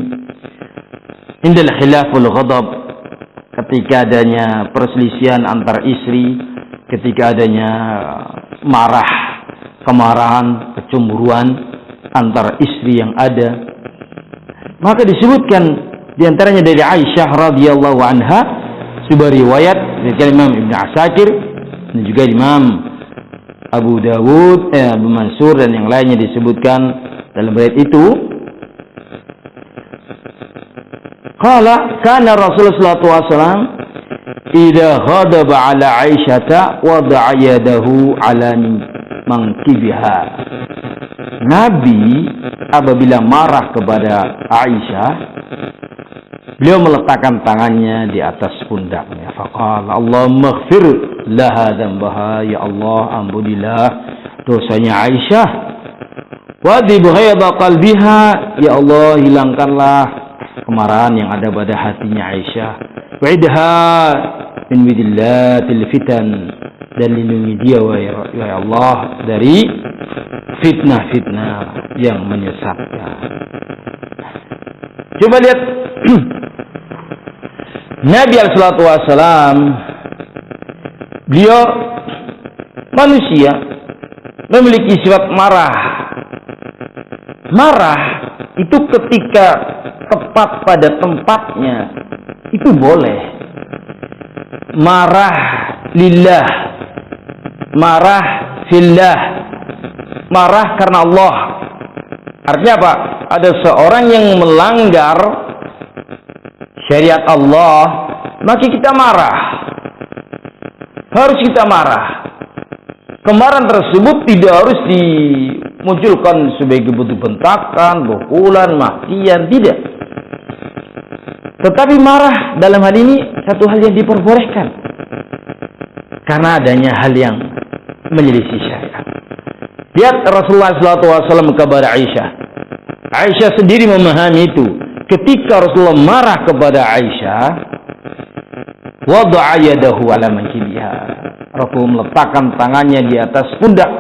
A: Indal khilaful ghadab, ketika adanya perselisihan antar istri, ketika adanya kemarahan, kecemburuan antar istri yang ada, maka disebutkan diantaranya dari Aisyah radhiyallahu anha, sebuah riwayat dari Imam Ibn Asakir dan juga Imam Abu Dawud, Abu Mansur dan yang lainnya disebutkan dalam riwayat itu. Qala kana Rasulullah SAW idza ghadaba ala Aisyata wada'a yadahu ala mangkibiha. Nabi apabila marah kepada Aisyah, beliau meletakkan tangannya di atas pundaknya. Faqala Allahumma ighfir laha dzambaha, ya Allah ampunilah dosanya Aisyah. Wadhib ghaiba qalbiha, ya Allah hilangkanlah kemarahan yang ada pada hatinya Aisyah. Wa'idha min widillatil fitan, dan lindungi dia wahai Allah dari fitnah-fitnah yang menyesatkan. Coba lihat Nabi sallallahu alaihi wasallam, beliau manusia memiliki sifat marah. Marah itu ketika tepat pada tempatnya itu boleh. Marah lillah, marah fillah, marah karena Allah. Artinya apa? Ada seorang yang melanggar syariat Allah, maka kita marah. Harus kita marah. Kemarahan tersebut tidak harus dimunculkan sebagai bentuk bentakan, pukulan, makian, tidak. Tetapi marah dalam hal ini satu hal yang diperbolehkan karena adanya hal yang menyelisih syariat. Lihat Rasulullah SAW kepada Aisyah. Aisyah sendiri memahami itu. Ketika Rasulullah marah kepada Aisyah, wada'a yadahu ala mankibiha. Rasulullah meletakkan tangannya di atas pundak.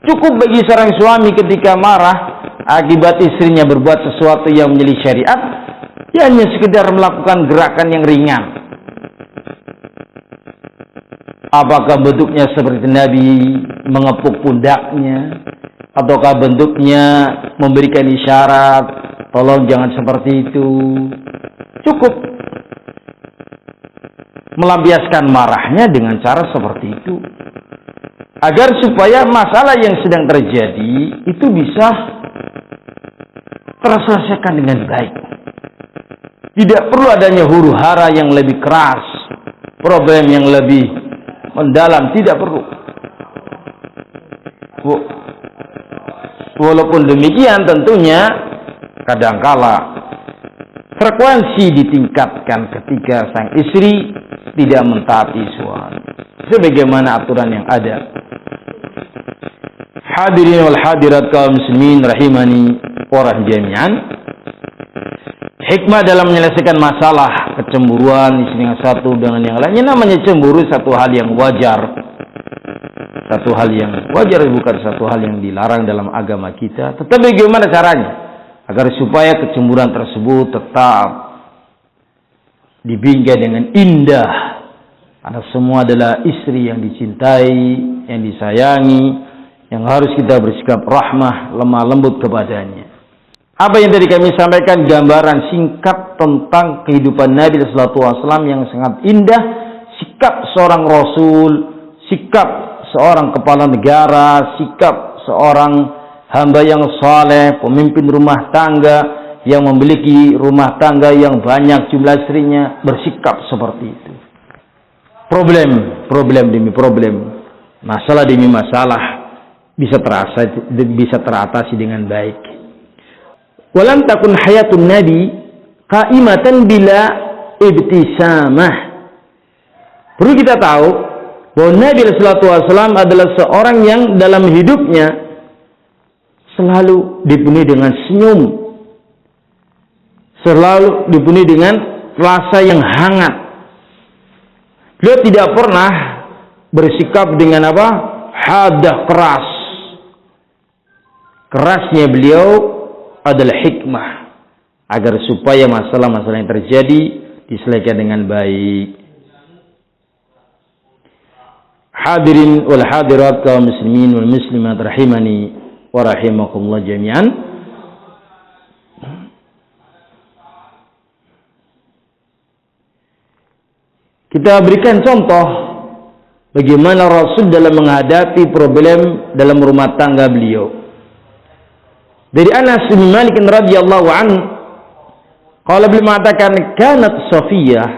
A: Cukup bagi seorang suami ketika marah akibat istrinya berbuat sesuatu yang menyelisih syariat, ya hanya sekedar melakukan gerakan yang ringan. Apakah bentuknya seperti Nabi mengepuk pundaknya, ataukah bentuknya memberikan isyarat, tolong jangan seperti itu. Cukup melampiaskan marahnya dengan cara seperti itu, agar supaya masalah yang sedang terjadi itu bisa terselesaikan dengan baik. Tidak perlu adanya huru-hara yang lebih keras, problem yang lebih mendalam, tidak perlu. Walaupun demikian tentunya kadangkala frekuensi ditingkatkan ketika sang istri tidak mentaati suami sebagaimana aturan yang ada. Hadirin wal hadirat kaum muslimin rahimani wa jami'an. Hikmah dalam menyelesaikan masalah kecemburuan istri yang satu dengan yang lainnya, namanya cemburu satu hal yang wajar. Satu hal yang wajar, bukan satu hal yang dilarang dalam agama kita. Tetapi bagaimana caranya agar supaya kecemburuan tersebut tetap dibingkai dengan indah. Karena semua adalah istri yang dicintai, yang disayangi, yang harus kita bersikap rahmah, lemah lembut kepadanya. Apa yang tadi kami sampaikan gambaran singkat tentang kehidupan Nabi sallallahu alaihi wasallam yang sangat indah, sikap seorang rasul, sikap seorang kepala negara, sikap seorang hamba yang saleh, pemimpin rumah tangga yang memiliki rumah tangga yang banyak jumlah istrinya, bersikap seperti itu. Problem demi problem, masalah demi masalah bisa teratasi dengan baik. Walam takun hayatun Nabi qaimatan bila ibtisamah. Perlu kita tahu bahwa Nabi sallallahu alaihi wasallam adalah seorang yang dalam hidupnya selalu dipenuhi dengan senyum, selalu dipenuhi dengan rasa yang hangat. Beliau tidak pernah bersikap dengan apa? Hadah, keras. Kerasnya beliau adalah hikmah agar supaya masalah-masalah yang terjadi diselesaikan dengan baik. Hadirin wal hadirat kaum muslimin wal muslimat rahimani wa rahimakumullah jami'an. Kita berikan contoh bagaimana Rasul dalam menghadapi problem dalam rumah tangga beliau. Dari Anas bin Malik radhiyallahu anhu, qala beliau mengatakan kanat Safiyah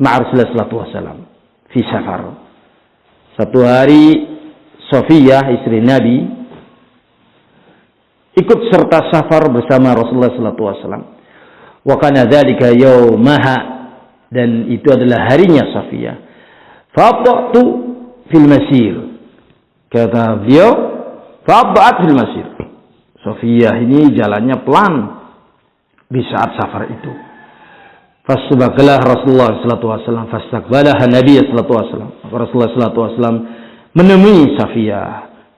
A: ma'a Rasulullah sallallahu alaihi wasallam fi safar. Satu hari Safiyah istri Nabi ikut serta safar bersama Rasulullah sallallahu alaihi wasallam. Wa kana dzalika yaumaha, dan itu adalah harinya Safiyah. Fa'attu fil masir. Kata beliau, fa'at fil masir. Safiyah ini jalannya pelan di saat safar itu. Fastabaqalah Rasulullah sallallahu alaihi wasallam, fastaqbalaha Nabi sallallahu alaihi wasallam. Rasulullah sallallahu alaihi wasallam menemui Safiyah,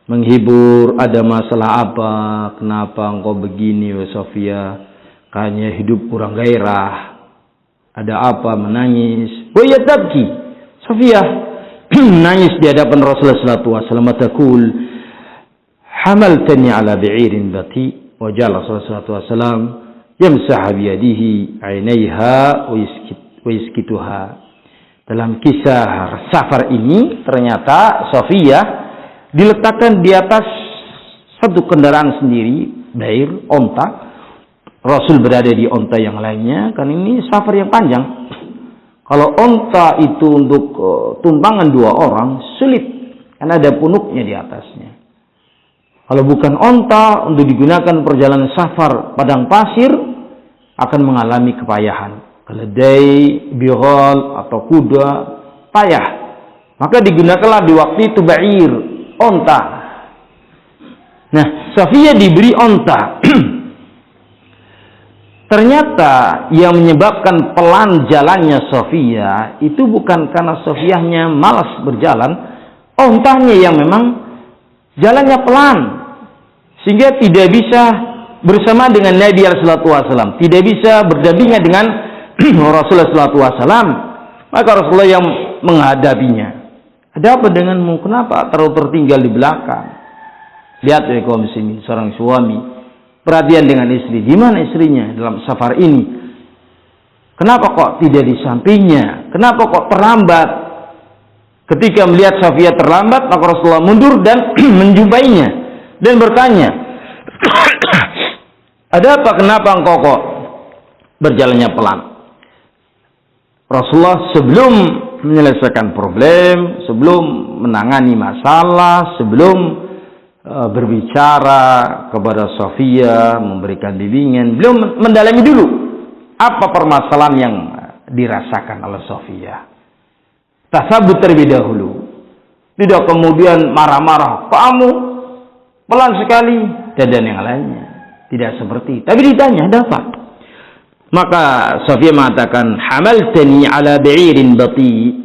A: menghibur, ada masalah apa? Kenapa engkau begini, wahai Safiyah? Kayaknya hidup kurang gairah. Ada apa? Menangis. Wa yatabki. Safiyah menangis di hadapan Rasulullah sallallahu alaihi wasallam, taqul, hamaltani ala bi'irin bati, wa jalla sallallahu alaihi wasallam yamsah biyadihi 'ainaiha wa yaskituha. Dalam kisah safar ini ternyata Safiyah diletakkan di atas satu kendaraan sendiri, bair, onta. Rasul berada di onta yang lainnya, kan ini safar yang panjang. Kalau onta itu untuk tumpangan 2 orang sulit, karena ada punuknya di atasnya. Kalau bukan onta untuk digunakan perjalanan safar padang pasir, akan mengalami kepayahan. Keledai, bighal atau kuda payah. Maka digunakanlah di waktu itu ba'ir, onta. Nah, Safiyah diberi onta. Ternyata yang menyebabkan pelan jalannya Safiyah itu bukan karena Safiyahnya malas berjalan, ontanya yang memang jalannya pelan, sehingga tidak bisa bersama dengan Nabi sallallahu alaihi wasallam, tidak bisa berdampingan dengan Rasulullah sallallahu alaihi wasallam. Maka Rasulullah yang menghadapinya. Ada apa denganmu? Kenapa terlalu tertinggal di belakang? Lihat ya kaum muslimin, seorang suami perhatian dengan istri. Di mana istrinya dalam safar ini? Kenapa kok tidak di sampingnya? Kenapa kok terlambat? Ketika melihat Safiyah terlambat, maka Rasulullah mundur dan menjumpainya dan bertanya, ada apa? Kenapa engkau kok berjalannya pelan? Rasulullah sebelum menyelesaikan problem, sebelum menangani masalah, sebelum berbicara kepada Safiyah, memberikan bimbingan, beliau mendalami dulu apa permasalahan yang dirasakan oleh Safiyah. Tasabut terlebih dahulu, tidak kemudian marah-marah, kamu pelan sekali dan yang lainnya. Tidak seperti, tapi ditanya ada apa? Maka Safiyah mengatakan, hamaltani ala bi'irin bati.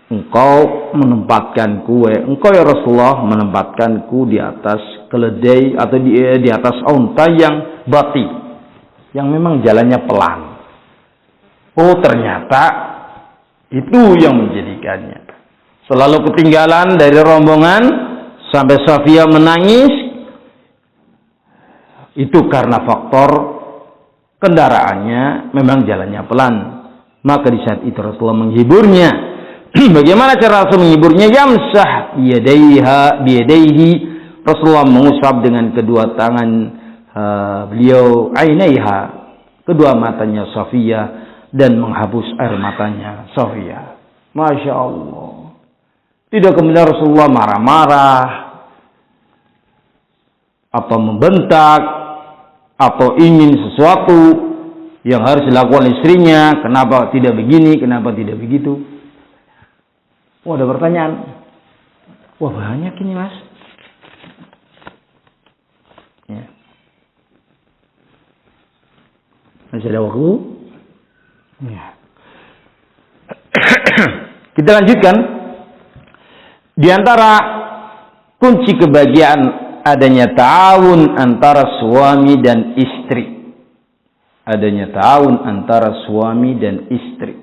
A: Engkau menempatkanku, engkau ya Rasulullah menempatkanku di atas keledai atau di atas onta yang bati, yang memang jalannya pelan. Oh, ternyata itu yang menjadikannya selalu ketinggalan dari rombongan sampai Safiyah menangis. Itu karena faktor kendaraannya memang jalannya pelan. Maka di saat itu Rasulullah menghiburnya. Bagaimana cara Rasul menghiburnya? Yamsah biyadaihi. Rasulullah mengusap dengan kedua tangan beliau ainaiha, kedua matanya Safiyah, dan menghapus air matanya Safiyah. Masya Allah. Tidak kemudian Rasulullah marah-marah atau membentak atau ingin sesuatu yang harus dilakukan istrinya, kenapa tidak begini, kenapa tidak begitu. Wah, ada pertanyaan. Wah, banyak ini mas. Ya. Masih ada waktu? Ya. Kita lanjutkan. Di antara kunci kebahagiaan adanya ta'awun antara suami dan istri. Adanya ta'awun antara suami dan istri.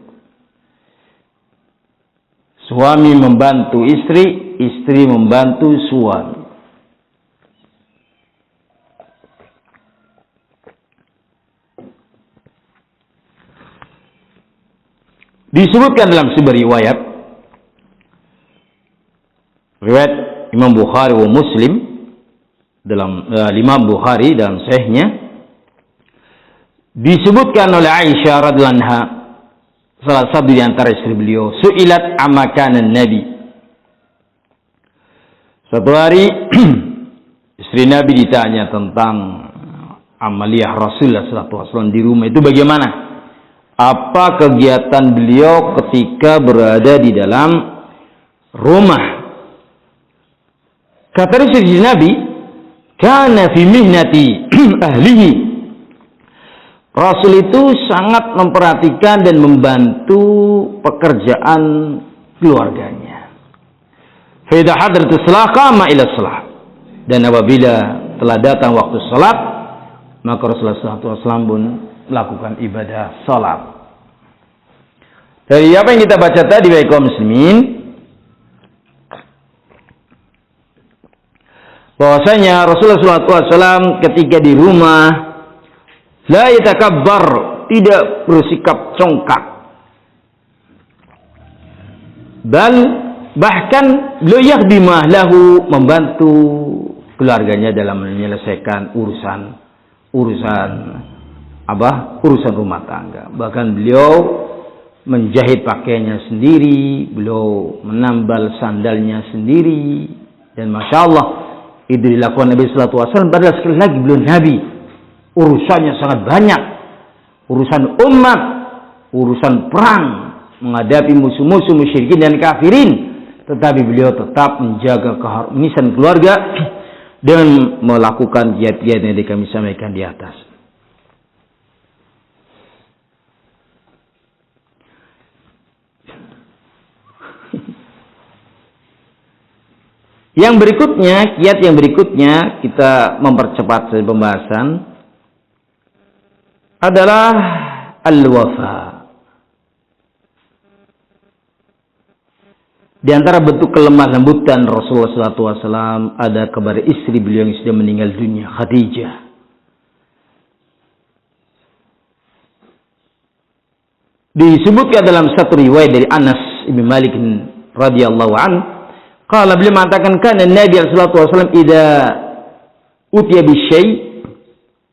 A: Suami membantu istri, istri membantu suami. Disebutkan dalam sebuah riwayat Imam Bukhari wa Muslim, dalam Imam Bukhari dalam sahihnya, disebutkan oleh Aisyah radhiyallahu anha, salah satu di antara istri beliau, su'ilat amakanan Nabi. Suatu hari istri Nabi ditanya tentang amaliyah Rasulullah SAW di rumah itu bagaimana? Apa kegiatan beliau ketika berada di dalam rumah? Kata istri Nabi, kana fi mihnati ahlihi. Rasul itu sangat memperhatikan dan membantu pekerjaan keluarganya. Fa idza hadratus shalah qama ila shalah. Dan apabila telah datang waktu salat, maka Rasulullah SAW pun melakukan ibadah salat. Dari apa yang kita baca tadi, baik kaum muslimin, bahwasanya Rasulullah SAW ketika di rumah la yatakabbar, tidak bersikap congkak, bahkan beliau yakhdimah lahu, membantu keluarganya dalam menyelesaikan urusan rumah tangga. Bahkan beliau menjahit pakaiannya sendiri, beliau menambal sandalnya sendiri, dan masya Allah itu dilakukan Nabi Sallallahu Alaihi Wasallam. Padahal sekali lagi beliau Nabi, urusannya sangat banyak, urusan umat, urusan perang, menghadapi musuh-musuh musyrikin dan kafirin, tetapi beliau tetap menjaga keharmonisan keluarga dengan melakukan jihad-jihad yang kami sampaikan di atas. Yang berikutnya, kiat yang berikutnya, kita mempercepat pembahasan, adalah al-wafa. Di antara bentuk kelemah lembutan Rasulullah SAW ada kepada istri beliau yang sudah meninggal dunia, Khadijah. Disebutkan dalam satu riwayat dari Anas bin Malik radhiyallahu anhu, qala, beliau mengatakan, kana Nabi sallallahu alaihi wasallam idza utiya bisyai,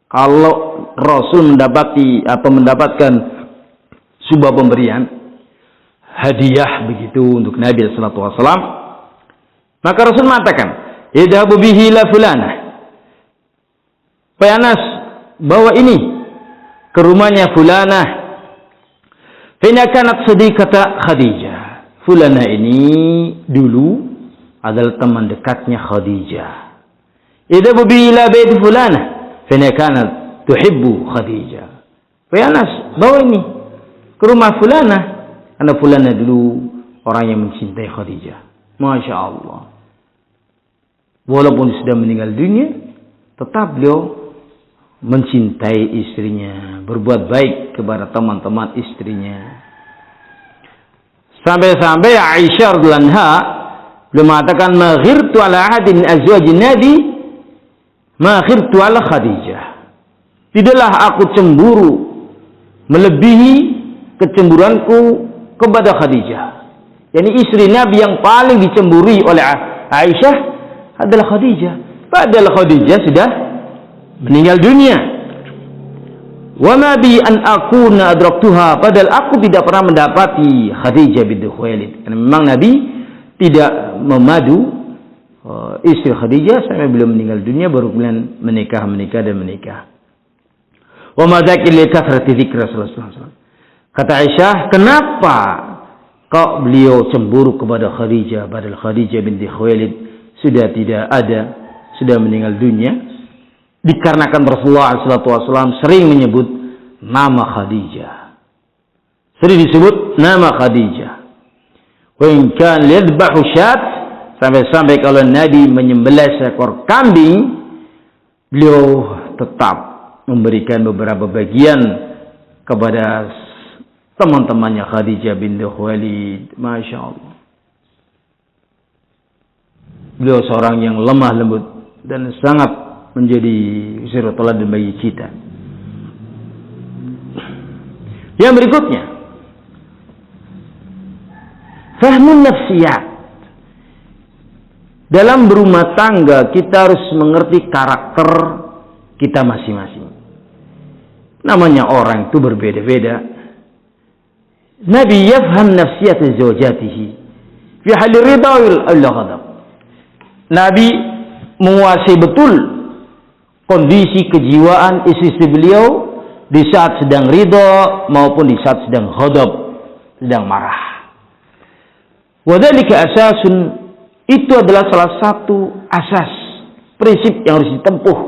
A: kalau Rasul mendapatkan sebuah pemberian, hadiah begitu untuk Nabi sallallahu alaihi wasallam, maka Rasul mengatakan, idhabu bihi la fulanah, Anas, bawa ini ke rumahnya fulanah, fa inna kanat sadiqata Khadijah. Fulanah ini dulu adalah teman dekatnya Khadijah. Idhabu bihi ila bait fulanah, fa inna kanat tuhibbu Khadijah. Fa Anas, bawa ini ke rumah fulanah, karena fulanah dulu orang yang mencintai Khadijah. Masya Allah. Walaupun sudah meninggal dunia, tetap beliau mencintai istrinya, berbuat baik kepada teman-teman istrinya. Sampai-sampai Aisyah radhiyallahu anha beliau mengatakan, ma ghirtu ala ahadin min azwajin Nabi ma ghirtu ala Khadijah. Tidaklah aku cemburu melebihi kecemburuanku kepada Khadijah. Yani istri Nabi yang paling dicemburi oleh Aisyah adalah Khadijah. Padahal Khadijah sudah meninggal dunia. Wa ma bi an akuna adraktuha, padahal aku tidak pernah mendapati Khadijah binti Khuwailid. Karena memang Nabi tidak memadu istri Khadijah sampai beliau meninggal dunia, baru kemudian menikah. Wa ma dzakir li kathrati dzikri Rasulullah. Kata Aisyah, kenapa kok beliau cemburu kepada Khadijah, padahal Khadijah binti Khuwailid sudah tidak ada, sudah meninggal dunia? Dikarenakan Rasulullah SAW sering menyebut nama Khadijah. Sering disebut nama Khadijah. Wa in kan yadbahu syat, sampai-sampai kalau Nabi menyembelih seekor kambing, beliau tetap memberikan beberapa bagian kepada teman-temannya Khadijah binti Khuwailid. Masya Allah. Beliau seorang yang lemah lembut dan sangat menjadi suri teladan bagi kita. Yang berikutnya, fahmun nafsiyat. Dalam berumah tangga kita harus mengerti karakter kita masing-masing. Namanya orang itu berbeda-beda. Nabi yafham nafsiyat zawjatihi fi hal ridha wal ghadab. Nabi menguasai betul kondisi kejiwaan istri beliau di saat sedang ridha maupun di saat sedang ghadab, sedang marah. Wadzalika asasun, itu adalah salah satu asas prinsip yang harus ditempuh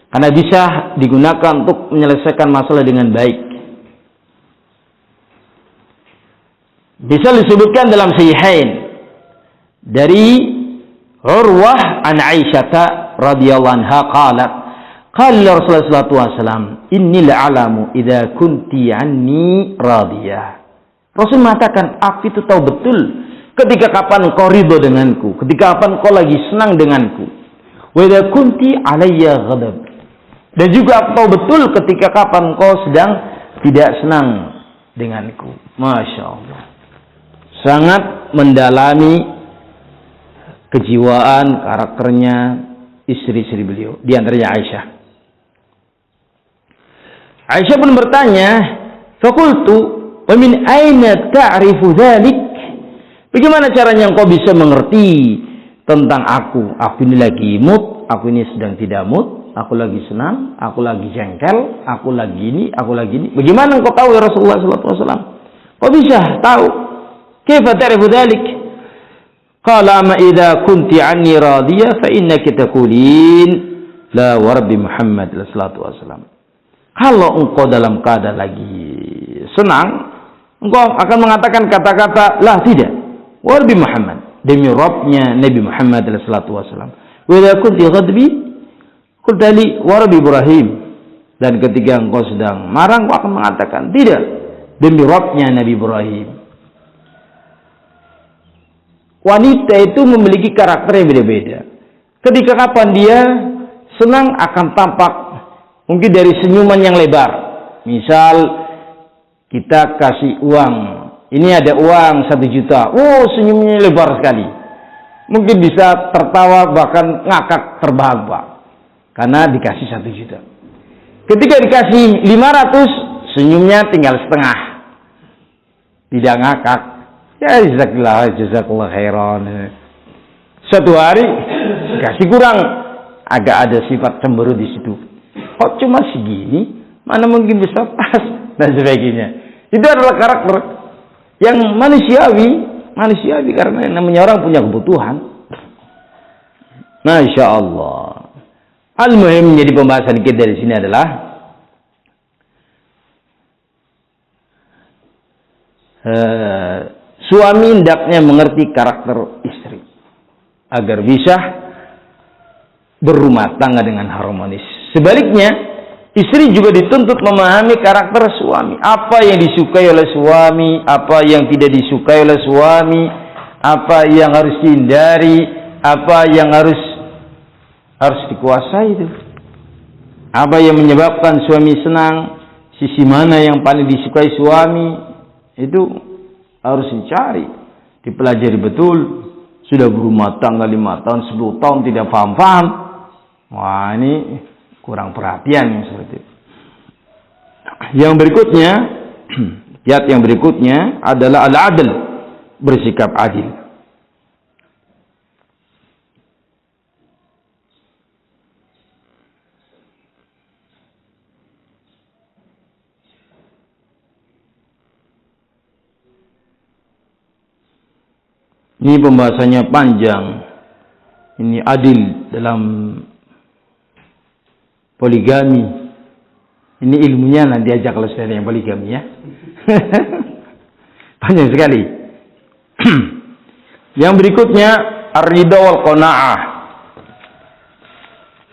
A: Karena bisa digunakan untuk menyelesaikan masalah dengan baik. Bisa disebutkan dalam Sahihain dari Urwah an Aisyah radhiyallahu anha qalat qala Rasulullah sallallahu alaihi wasallam inni la'alamu idza kunti anni radiyah. Rasul mengatakan, aku itu tahu betul ketika kapan engkau ridho denganku, ketika kapan engkau lagi senang denganku. Wa idza kunti alayya ghadab. Dan juga aku tahu betul ketika kapan engkau sedang tidak senang denganku. Masya Allah. Sangat mendalami kejiwaan, karakternya istri-istri beliau, di antaranya Aisyah. Aisyah pun bertanya, "Faqultu, wa min aina ta'rifu dzalik?" Bagaimana caranya engkau bisa mengerti tentang aku? Aku ini lagi mood, aku ini sedang tidak mood, aku lagi senang, aku lagi jengkel, aku lagi ini, aku lagi ini. Bagaimana engkau tahu ya Rasulullah sallallahu alaihi wasallam? Kau bisa tahu? Kaifa ta'rifu dzalik? Qala ma idza kunti anni radiyah fa innaki taqulin la wa rabbi Muhammad sallallahu alaihi wasallam. Kalau engkau dalam keadaan lagi senang, engkau akan mengatakan kata-kata la tidak. Wa rabbi Muhammad, demi Rabbnya Nabi Muhammad sallallahu alaihi wasallam. Wa idza kunti ghadbi qul li wa rabbi Ibrahim. Dan ketika engkau sedang marah, engkau akan mengatakan tidak, demi Rabbnya Nabi Ibrahim. Wanita itu memiliki karakter yang beda-beda. Ketika kapan dia senang akan tampak mungkin dari senyuman yang lebar. Misal kita kasih uang, ini ada uang 1 juta. Oh, senyumnya lebar sekali. Mungkin bisa tertawa bahkan ngakak terbahak-bahak karena dikasih 1 juta. Ketika dikasih 500, senyumnya tinggal setengah. Tidak ngakak. Ya jazakallah khairan. Suatu hari kasih kurang, agak ada sifat cemburu di situ. Kok cuma segini? Mana mungkin bisa pas dan sebagainya. Itu adalah karakter yang manusiawi karena namanya orang punya kebutuhan. Masya Allah. Al-muhim menjadi pembahasan kita dari sini adalah suami hendaknya mengerti karakter istri agar bisa berumah tangga dengan harmonis. Sebaliknya, istri juga dituntut memahami karakter suami. Apa yang disukai oleh suami, apa yang tidak disukai oleh suami, apa yang harus dihindari, apa yang harus dikuasai itu. Apa yang menyebabkan suami senang, sisi mana yang paling disukai suami, itu harus dicari, dipelajari betul. Sudah berumah tangga 5 tahun, 10 tahun tidak paham-paham. Wah, ini kurang perhatian yang seperti itu. Yang berikutnya, kiat yang berikutnya adalah al-adl, bersikap adil. Ini pembahasannya panjang. Ini adil dalam poligami. Ini ilmunya nanti aja kalau saya yang poligami ya. Panjang sekali. Yang berikutnya ar-ridha wal qanaah.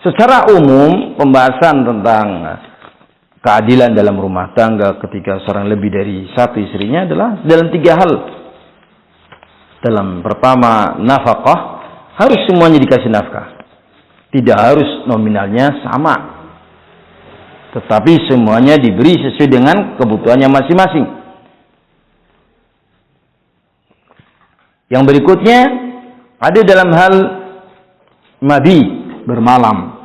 A: Secara umum pembahasan tentang keadilan dalam rumah tangga ketika seorang lebih dari satu istrinya adalah dalam 3 hal. Dalam pertama, nafkah, harus semuanya dikasih nafkah. Tidak harus nominalnya sama, tetapi semuanya diberi sesuai dengan kebutuhannya masing-masing. Yang berikutnya ada dalam hal madi, bermalam,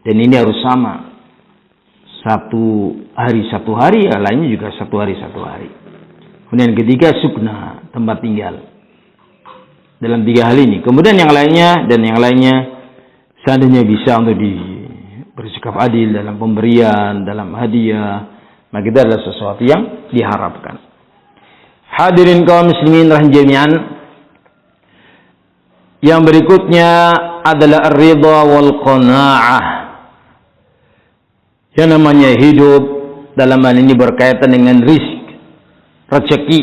A: dan ini harus sama. 1 hari, yang lainnya juga 1 hari. Kemudian ketiga, sukna, tempat tinggal. Dalam 3 hal ini. Kemudian yang lainnya seandainya bisa untuk bersikap adil dalam pemberian, dalam hadiah, maka itu adalah sesuatu yang diharapkan. Hadirin kaum muslimin rahim jami'an. Yang berikutnya adalah ar-ridha wal qanaah. Yang namanya hidup dalam hal ini berkaitan dengan rezeki.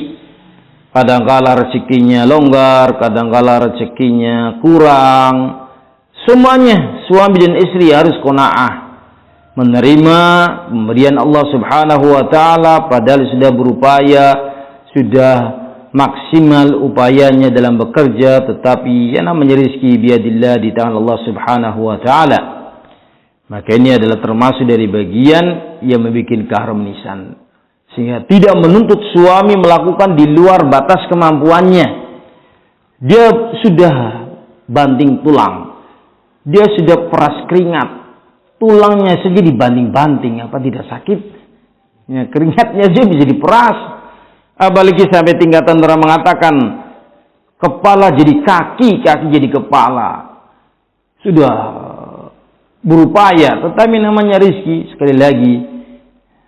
A: Kadangkala rezekinya longgar, kadangkala rezekinya kurang. Semuanya suami dan istri harus qanaah, menerima pemberian Allah Subhanahu wa taala, padahal sudah berupaya, sudah maksimal upayanya dalam bekerja, tetapi yang namanya rezeki biadillah, di tangan Allah Subhanahu wa taala. Maka ini adalah termasuk dari bagian yang membuat keharmonisan, sehingga tidak menuntut suami melakukan di luar batas kemampuannya. Dia sudah banting tulang, dia sudah peras keringat, tulangnya saja dibanting-banting, apa tidak sakit? Ya, keringatnya saja bisa diperas. Apalagi sampai tingkatan orang mengatakan kepala jadi kaki, kaki jadi kepala. Sudah berupaya, tetapi namanya rezeki sekali lagi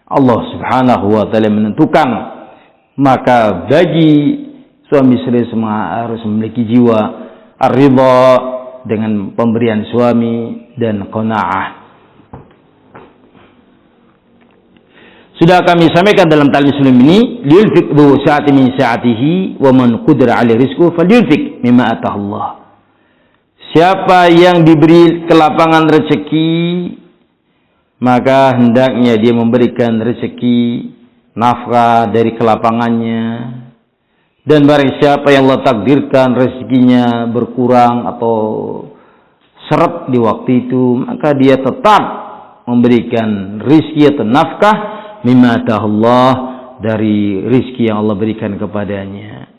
A: Allah Subhanahu wa taala menentukan. Maka bagi suami istri semua harus memiliki jiwa ar-ridha dengan pemberian suami dan qanaah. Sudah kami sampaikan dalam tali sebelum ini, liyunfiq dhu sa'atin min sa'atihi wa man qudira 'alaihi rizquhu falyunfiq mimma ataahu Allah. Siapa yang diberi kelapangan rezeki, maka hendaknya dia memberikan rezeki nafkah dari kelapangannya. Dan barang siapa yang Allah takdirkan rezekinya berkurang atau seret di waktu itu, maka dia tetap memberikan rezeki atau nafkah mimma ataahu Allah, dari rezeki yang Allah berikan kepadanya.